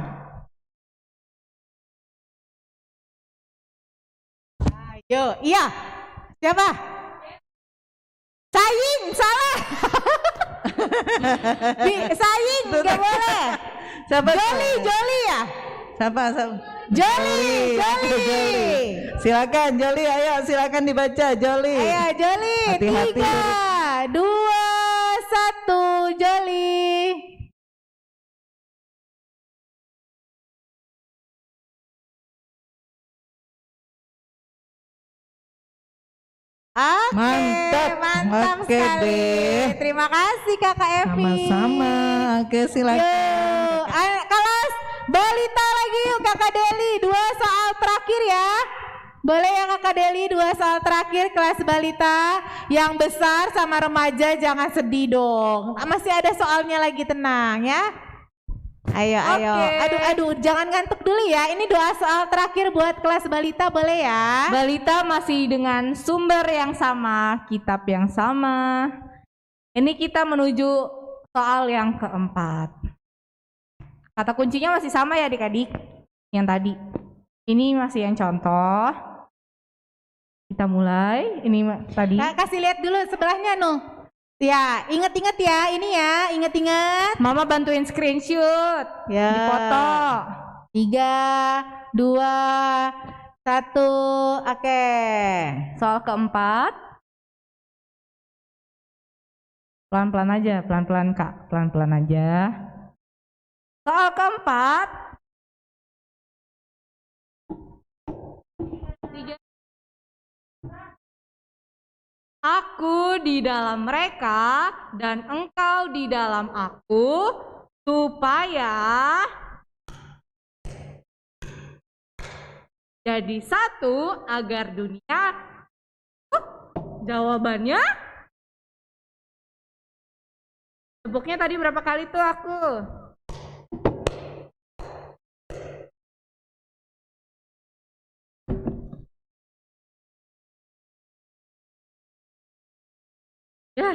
[SPEAKER 1] Ayo, iya. Siapa? Saying, salah. Saying, nggak boleh.
[SPEAKER 2] Siapa?
[SPEAKER 1] Joli ya?
[SPEAKER 2] Siapa?
[SPEAKER 1] Joli.
[SPEAKER 2] Silakan Joli, ayo silakan dibaca Joli.
[SPEAKER 1] Ayo Joli.
[SPEAKER 2] Hati-hati.
[SPEAKER 1] 3, 2, 1, Joli. Mantap
[SPEAKER 2] Oke
[SPEAKER 1] sekali.
[SPEAKER 2] deh.
[SPEAKER 1] Terima kasih Kakak Evi.
[SPEAKER 2] Sama-sama. Oke, silakan.
[SPEAKER 1] Yuk, kelas Balita lagi yuk Kakak Deli, 2 soal terakhir ya. Boleh ya Kakak Deli, 2 soal terakhir kelas balita. Yang besar sama remaja jangan sedih dong. Masih ada soalnya lagi, tenang ya. Ayo.
[SPEAKER 4] Oke.
[SPEAKER 1] Aduh, jangan ngantuk dulu ya. Ini 2 soal terakhir buat kelas balita, boleh ya?
[SPEAKER 4] Balita masih dengan sumber yang sama, kitab yang sama. Ini kita menuju soal yang keempat. Kata kuncinya masih sama ya adik-adik, yang tadi. Ini masih yang contoh. Kita mulai, ini tadi.
[SPEAKER 1] Kasih lihat dulu sebelahnya Nuh. Ya, inget-inget ya, ini ya, inget-inget.
[SPEAKER 4] Mama bantuin screenshot,
[SPEAKER 1] Ya.
[SPEAKER 4] dipoto.
[SPEAKER 1] 3, 2, 1, oke.
[SPEAKER 4] Soal keempat. Pelan-pelan aja, pelan-pelan Kak, pelan-pelan aja. Soal keempat. Aku di dalam mereka dan engkau di dalam aku, supaya jadi satu agar dunia. Jawabannya? Tepuknya tadi berapa kali tuh aku? Ya.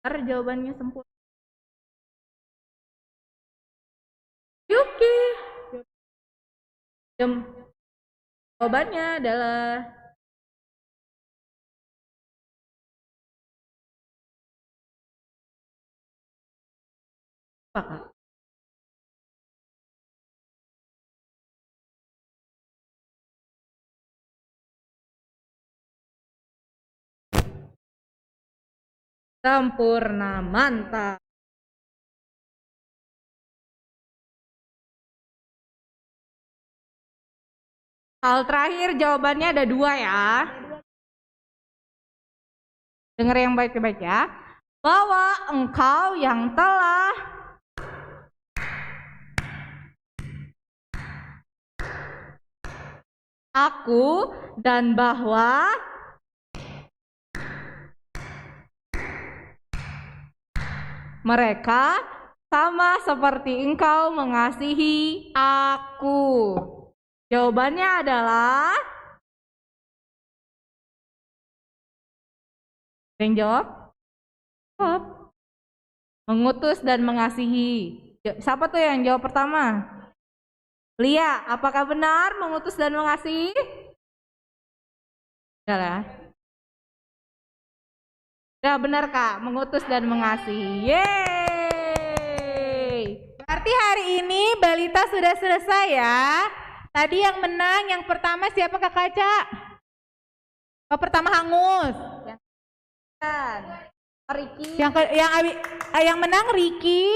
[SPEAKER 4] Ntar jawabannya sempurna. Yuki. Jawabannya adalah apa, Kak? Sempurna, mantap. Hal terakhir jawabannya ada 2 ya. Dengar yang baik-baik ya. Bahwa engkau yang telah aku dan bahwa mereka sama seperti engkau mengasihi aku. Jawabannya adalah, ada yang jawab? Jawab. Mengutus dan mengasihi. Siapa tuh yang jawab pertama? Lia, apakah benar mengutus dan mengasihi? Ya, ya benar Kak, mengutus dan mengasihi. Yeay.
[SPEAKER 1] Berarti hari ini balita sudah selesai ya. Tadi yang menang yang pertama siapa Kak Kaca? Oh, pertama Hangus.
[SPEAKER 4] Riki.
[SPEAKER 1] Yang menang Riki,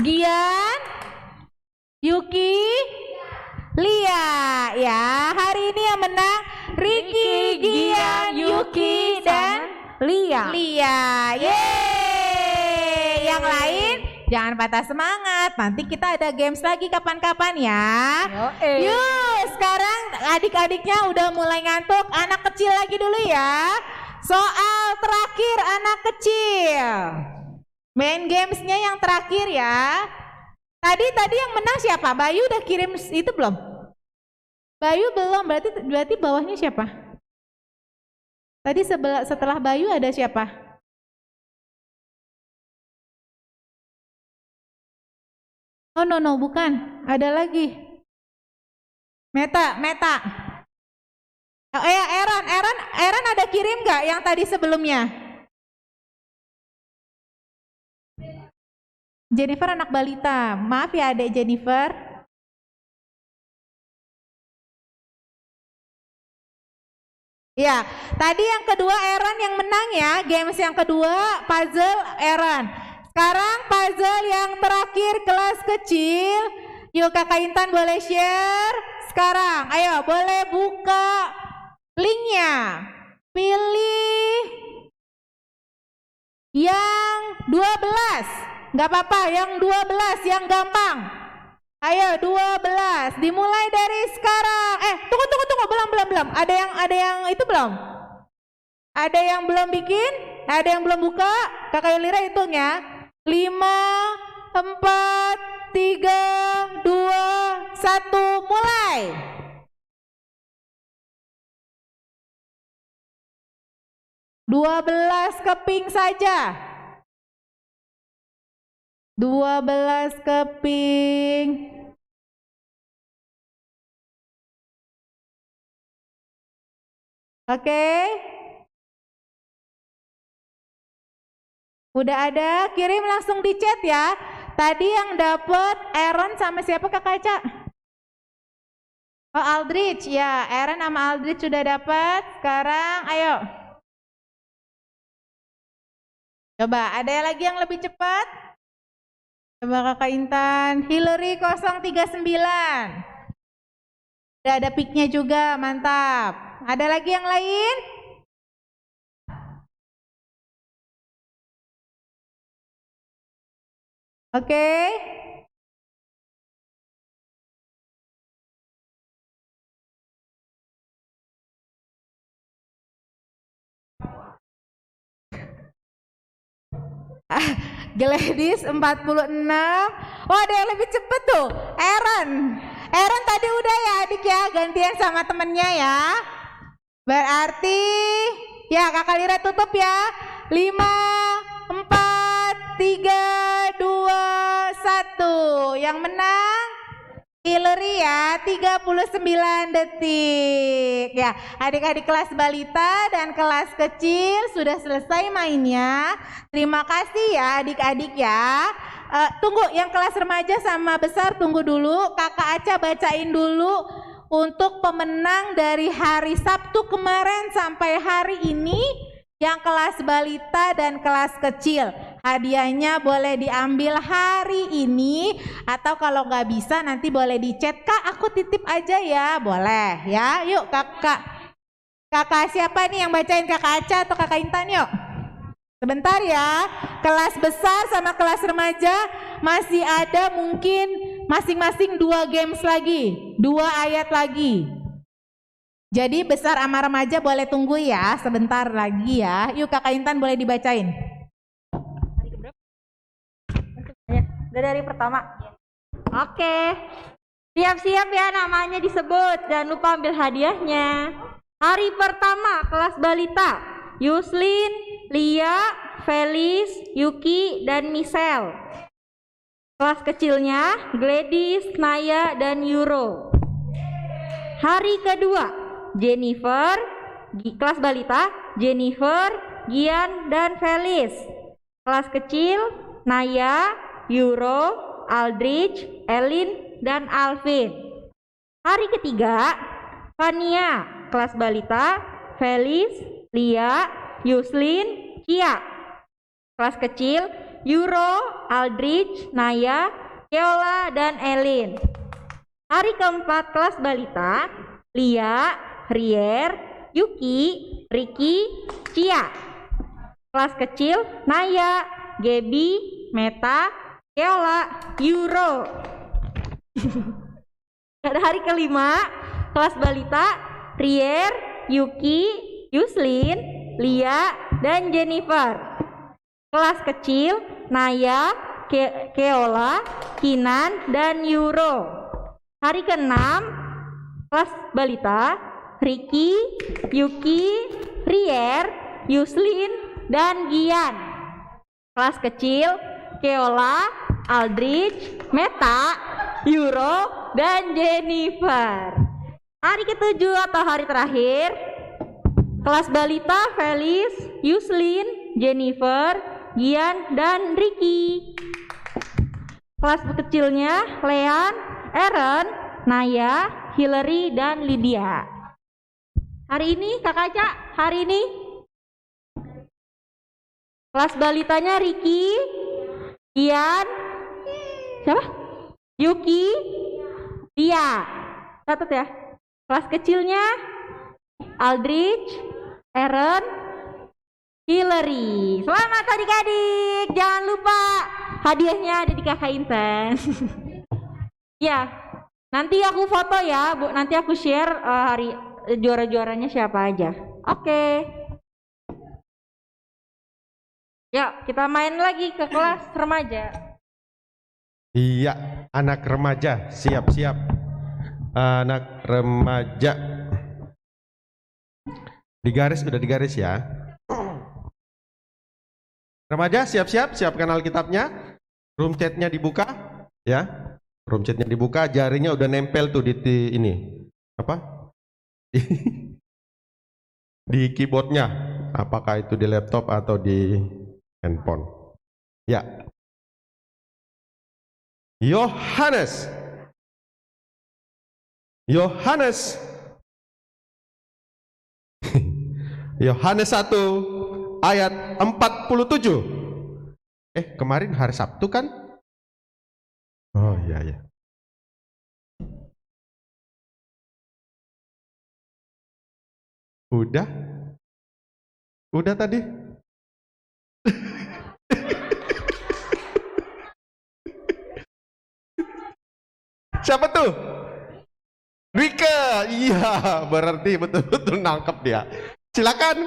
[SPEAKER 1] Gian, Yuki, Lia. Ya, hari ini yang menang Riki, Gian, Yuki dan
[SPEAKER 4] Lia.
[SPEAKER 1] Yeay. Yang lain jangan patah semangat. Nanti kita ada games lagi kapan-kapan ya. Yuk, sekarang adik-adiknya udah mulai ngantuk. Anak kecil lagi dulu ya. Soal terakhir anak kecil. Main gamesnya yang terakhir ya. Tadi yang menang siapa? Bayu udah kirim itu belum? Bayu belum, berarti bawahnya siapa? Tadi setelah Bayu ada siapa? Oh no, bukan. Ada lagi. Meta. Oh ya, Aaron ada kirim nggak yang tadi sebelumnya? Jennifer anak balita. Maaf ya Adek Jennifer. Ya, tadi yang kedua Aaron yang menang ya. Games yang kedua puzzle Aaron. Sekarang puzzle yang terakhir kelas kecil. Yuk Kakak Intan boleh share sekarang. Ayo boleh buka linknya. Pilih yang 12. Nggak apa-apa, yang 12 yang gampang. Ayo 12. Dimulai dari sekarang. Tunggu. Belum. Ada yang itu belum? Ada yang belum bikin? Ada yang belum buka? Kakak Yulira hitung ya. 5, 4, 3, 2, 1, mulai. "12 keping saja. 12 keping. Oke. Udah ada, kirim langsung di chat ya. Tadi yang dapet Aaron sama siapa Kakak Aca? Oh, Aldrich ya, Aaron sama Aldrich sudah dapat. Sekarang ayo. Coba, ada lagi yang lebih cepat? Coba Kakak Intan. Hillary 039. Udah ada picknya juga, mantap. Ada lagi yang lain? Oke. Gladys 46. Oh, ada yang lebih cepet tuh. Aaron tadi udah ya adik ya, gantian sama temennya ya. Berarti ya Kakak Lira tutup ya. 5, 4, 3, 2, 1. Yang menang Hillary ya, 39 detik. Ya, adik-adik kelas balita dan kelas kecil sudah selesai mainnya. Terima kasih ya adik-adik ya. Tunggu, yang kelas remaja sama besar tunggu dulu. Kakak Aca bacain dulu untuk pemenang dari hari Sabtu kemarin sampai hari ini. Yang kelas balita dan kelas kecil, hadiahnya boleh diambil hari ini, atau kalau nggak bisa nanti boleh di chat, Kak aku titip aja ya, boleh ya. Yuk kakak siapa nih yang bacain, Kakak Aca atau Kakak Intan? Yuk sebentar ya. Kelas besar sama kelas remaja masih ada mungkin masing-masing 2 games lagi, 2 ayat lagi. Jadi besar sama remaja boleh tunggu ya, sebentar lagi ya. Yuk Kakak Intan boleh dibacain.
[SPEAKER 5] Udah dari pertama. Oke. Siap-siap ya, namanya disebut. Jangan lupa ambil hadiahnya. Hari pertama kelas balita, Yuslin, Lia, Felis, Yuki, dan Michelle. Kelas kecilnya Gladys, Naya, dan Euro. Hari kedua Jennifer, kelas balita Jennifer, Gian, dan Felis. Kelas kecil Naya, Euro, Aldrich, Elin, dan Alvin. Hari ketiga Fania, kelas balita Felis, Lia, Yuslin, Kia. Kelas kecil Euro, Aldrich, Naya, Keola, dan Elin. Hari keempat kelas balita Lia, Rier, Yuki, Ricky, Cia. Kelas kecil Naya, Gaby, Meta, Keola, Euro. Pada hari kelima kelas balita Rier, Yuki, Yuslin, Lia, dan Jennifer. Kelas kecil Naya, Keola, Kinan, dan Euro. Hari keenam kelas balita Ricky, Yuki, Rier, Yuslin, dan Gian. Kelas kecil Keola, Aldrich, Meta, Euro, dan Jennifer. Hari ketujuh atau hari terakhir kelas balita Felis, Yuslin, Jennifer, Gian, dan Ricky. Kelas kecilnya Lean, Aaron, Naya, Hillary, dan Lydia. Hari ini Kakak Aca, hari ini kelas balitanya Ricky, Gian, siapa? Yuki, Lia. Catat ya. Kelas kecilnya Aldrich, Aaron, Hillary. Selamat adik-adik. Jangan lupa hadiahnya ada di Kakak Intan. Ya, nanti aku foto ya, Bu. Nanti aku share hari juara-juaranya siapa aja. Oke. Yuk, kita main lagi ke kelas remaja.
[SPEAKER 3] Iya, anak remaja, siap-siap. Anak remaja. Digaris, udah digaris ya. Remaja, siap-siap, siapkan Alkitabnya. Room chatnya dibuka, ya. Room chatnya dibuka, jarinya udah nempel tuh di ini. Apa? Di keyboardnya. Apakah itu di laptop atau di handphone? Ya. Yohanes. Yohanes. Yohanes 1 ayat 47. Kemarin hari Sabtu kan? Oh iya ya. Udah? Udah tadi? Siapa tuh? Rika. Iya, berarti betul-betul nangkep dia. Silakan.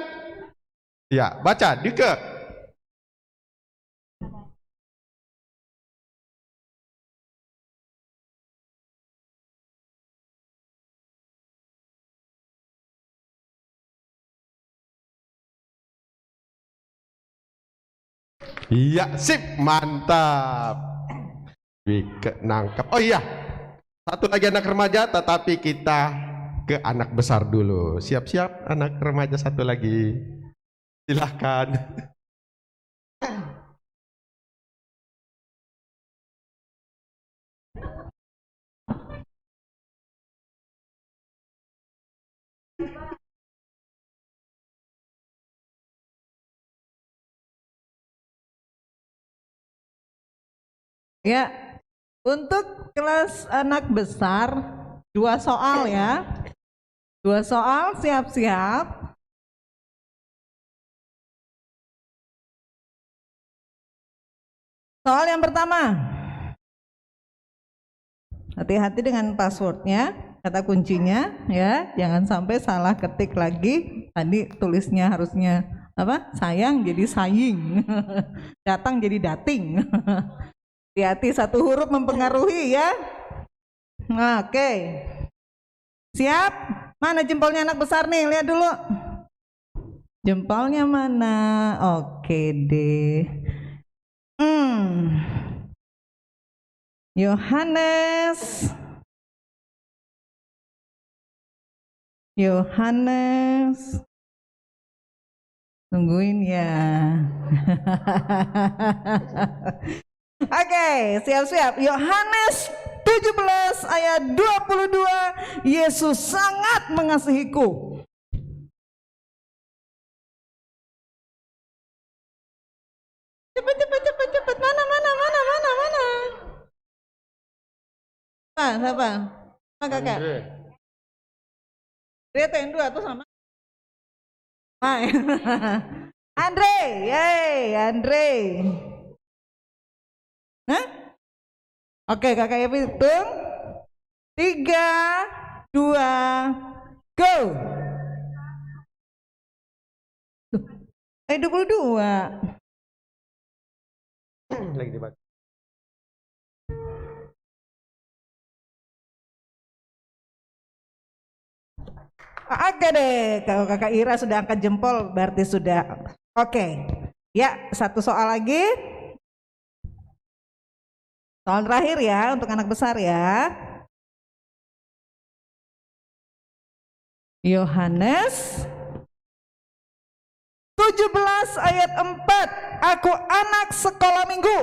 [SPEAKER 3] Ya, baca Rika. Iya, sip, mantap. Rika nangkep. Oh iya, satu lagi anak remaja, tetapi kita ke anak besar dulu. Siap-siap anak remaja satu lagi. Silahkan.
[SPEAKER 2] Ya, untuk kelas anak besar 2 soal ya. 2 soal, siap-siap. Soal yang pertama. Hati-hati dengan passwordnya, kata kuncinya ya, jangan sampai salah ketik lagi. Tadi tulisnya harusnya apa? Sayang jadi saying. Datang jadi dating. Hati-hati, satu huruf mempengaruhi ya. Oke. Siap? Mana jempolnya anak besar nih? Lihat dulu. Jempolnya mana? Oke deh. Yohanes. Yohanes. Tungguin ya. Oke, siap-siap. Yohanes 17 ayat 22. Yesus sangat mengasihiku. Cepat. Mana. Siapa? Kakak. Dia yang 2 tuh sama. Hai. Andre, yeay, Andre. Hah? Oke, kakak Evi hitung. 3, 2, go. 22.
[SPEAKER 3] Lagi dibaca.
[SPEAKER 2] Oke deh, kalau kakak Ira sudah angkat jempol berarti sudah oke. Ya, satu soal lagi. Soal terakhir ya untuk anak besar ya. Yohanes 17 ayat 4. Aku anak sekolah minggu.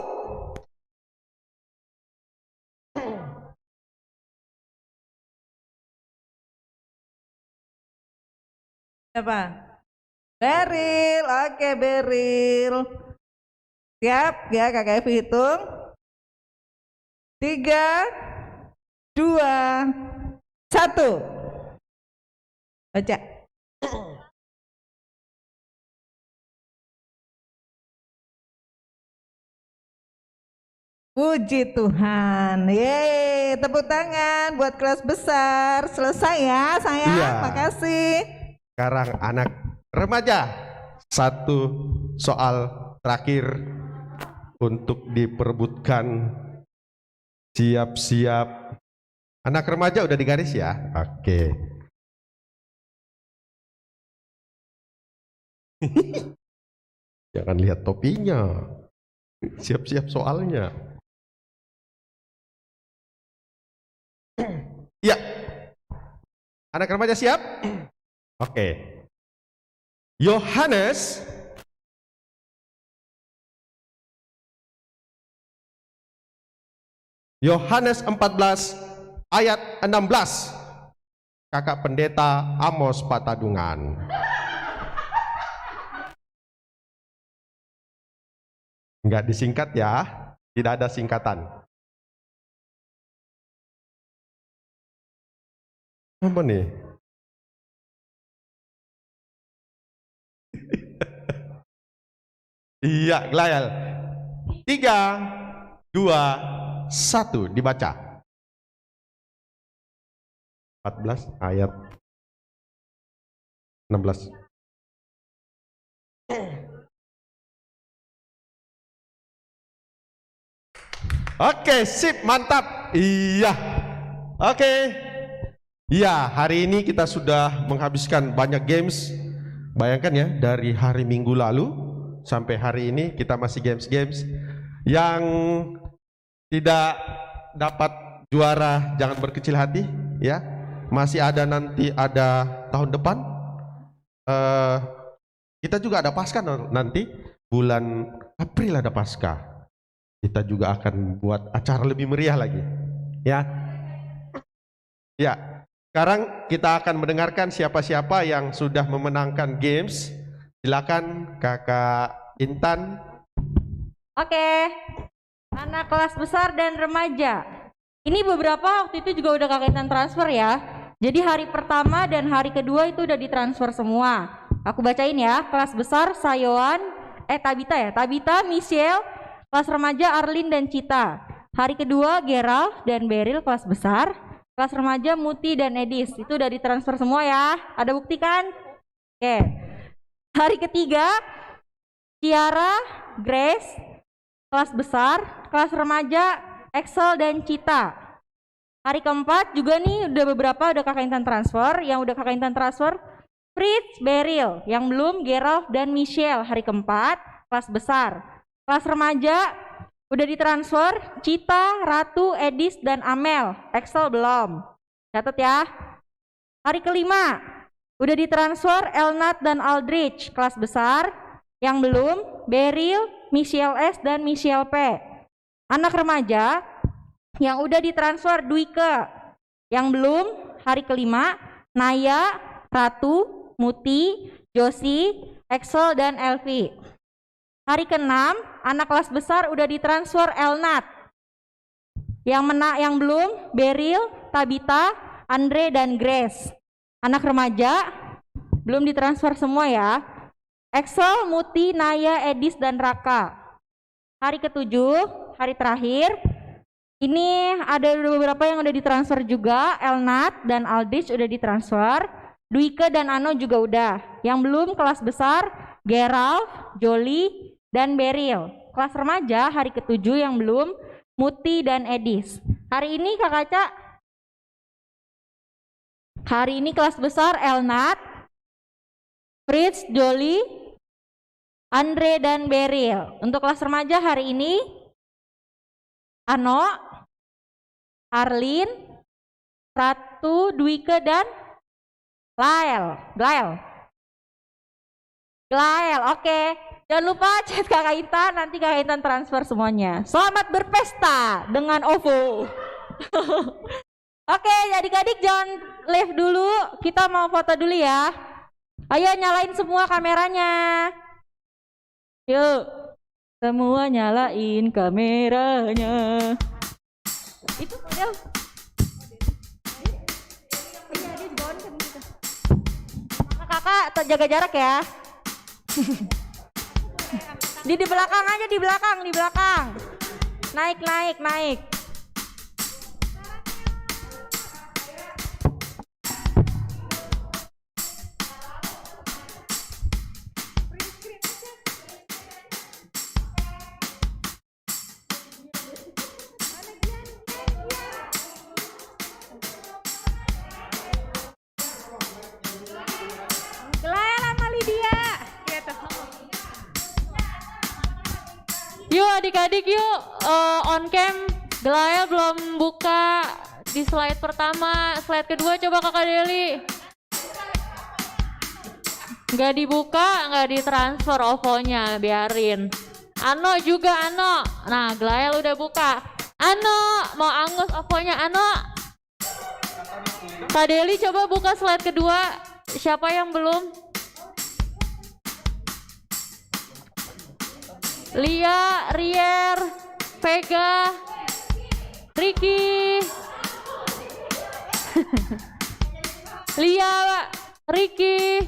[SPEAKER 2] Siapa? Beril. Oke, Beril. Siap ya, kakak Evi hitung. 3, 2, 1. Baca. Puji Tuhan. Yeay, tepuk tangan buat kelas besar. Selesai ya, sayang.
[SPEAKER 3] Iya.
[SPEAKER 2] Makasih.
[SPEAKER 3] Sekarang anak remaja, satu soal terakhir untuk diperebutkan. Siap-siap. Anak remaja udah di garis ya? Oke. Jangan lihat topinya. Siap-siap soalnya. Ya. Anak remaja siap? Oke. Yohanes Yohanes 14 ayat 16. Kakak pendeta Amos Patadungan. Enggak disingkat ya, tidak ada singkatan. Apa nih? Iya, Glayal. 3, 2, 1, dibaca. 14 ayat 16. Oke, sip, mantap. Iya. Oke. Iya, hari ini kita sudah menghabiskan banyak games. Bayangkan ya, dari hari Minggu lalu sampai hari ini kita masih games-games. Yang tidak dapat juara jangan berkecil hati ya. Masih ada nanti, ada tahun depan. Kita juga ada Paskah nanti, bulan April ada Paskah. Kita juga akan buat acara lebih meriah lagi. Ya. Ya. Sekarang kita akan mendengarkan siapa-siapa yang sudah memenangkan games. Silakan Kakak Intan.
[SPEAKER 5] Oke, anak kelas besar dan remaja. Ini beberapa waktu itu juga udah Kakak Intan transfer ya. Jadi hari pertama dan hari kedua itu udah ditransfer semua. Aku bacain ya. Kelas besar Sayoan, Tabita ya. Tabita, Michelle. Kelas remaja Arlin dan Cita. Hari kedua Gerald dan Beryl kelas besar. Kelas remaja Muti dan Edis. Itu udah ditransfer semua ya. Ada bukti kan? Oke. Hari ketiga Tiara, Grace, kelas besar. Kelas remaja Excel dan Cita. Hari keempat juga nih udah beberapa udah Kakak Intan transfer. Yang udah Kakak Intan transfer Fritz, Beryl. Yang belum Gerald dan Michelle. Hari keempat kelas besar. Kelas remaja udah ditransfer Cita, Ratu, Edis, dan Amel. Excel belum. Catat ya. Hari kelima udah ditransfer Elnat dan Aldrich. Kelas besar. Yang belum Beryl, Michelle S, dan Michelle P. Anak remaja yang udah ditransfer Dwike. Yang belum hari kelima Naya, Ratu, Muti, Josie, Excel, dan Elvi. Hari ke-6 anak kelas besar udah ditransfer Elnat. Yang belum Beryl, Tabita, Andre, dan Grace. Anak remaja belum ditransfer semua ya. Excel, Muti, Naya, Edis, dan Raka. Hari ke-7 hari terakhir. Ini ada beberapa yang udah ditransfer juga. Elnat dan Aldrich udah ditransfer. Dwike dan Ano juga udah. Yang belum kelas besar Gerald, Jolie, dan Beryl. Kelas remaja hari ke-7 yang belum Muti dan Edis. Hari ini Kak Kaca, hari ini kelas besar Elnat, Fritz, Jolie, Andre, dan Beryl. Untuk kelas remaja hari ini Ano, Arlin, Ratu, Dwike, dan Glael. Oke. Jangan lupa chat Kakak Intan, nanti Kakak Intan transfer semuanya. Selamat berpesta dengan OVO. Oke, adik-adik jangan live dulu, kita mau foto dulu ya. Ayo nyalain semua kameranya. Yuk, semua nyalain kameranya. Daniel. Kakak jaga jarak ya. Di belakang aja, di belakang. Naik.
[SPEAKER 1] Gelael sama Lydia. Gitu.
[SPEAKER 6] Yuk adik-adik yuk, on cam Gelael belum buka di slide pertama, slide kedua coba Kakak Deli. Nggak dibuka, nggak ditransfer OVO-nya, biarin. Ano juga Ano. Nah Gelael udah buka. Ano, mau angus OVO-nya Ano. Kak Deli coba buka slide kedua. Siapa yang belum? Lia, Rier, Vega, Ricky, Lia, Ricky.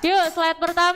[SPEAKER 6] Yuk slide pertama.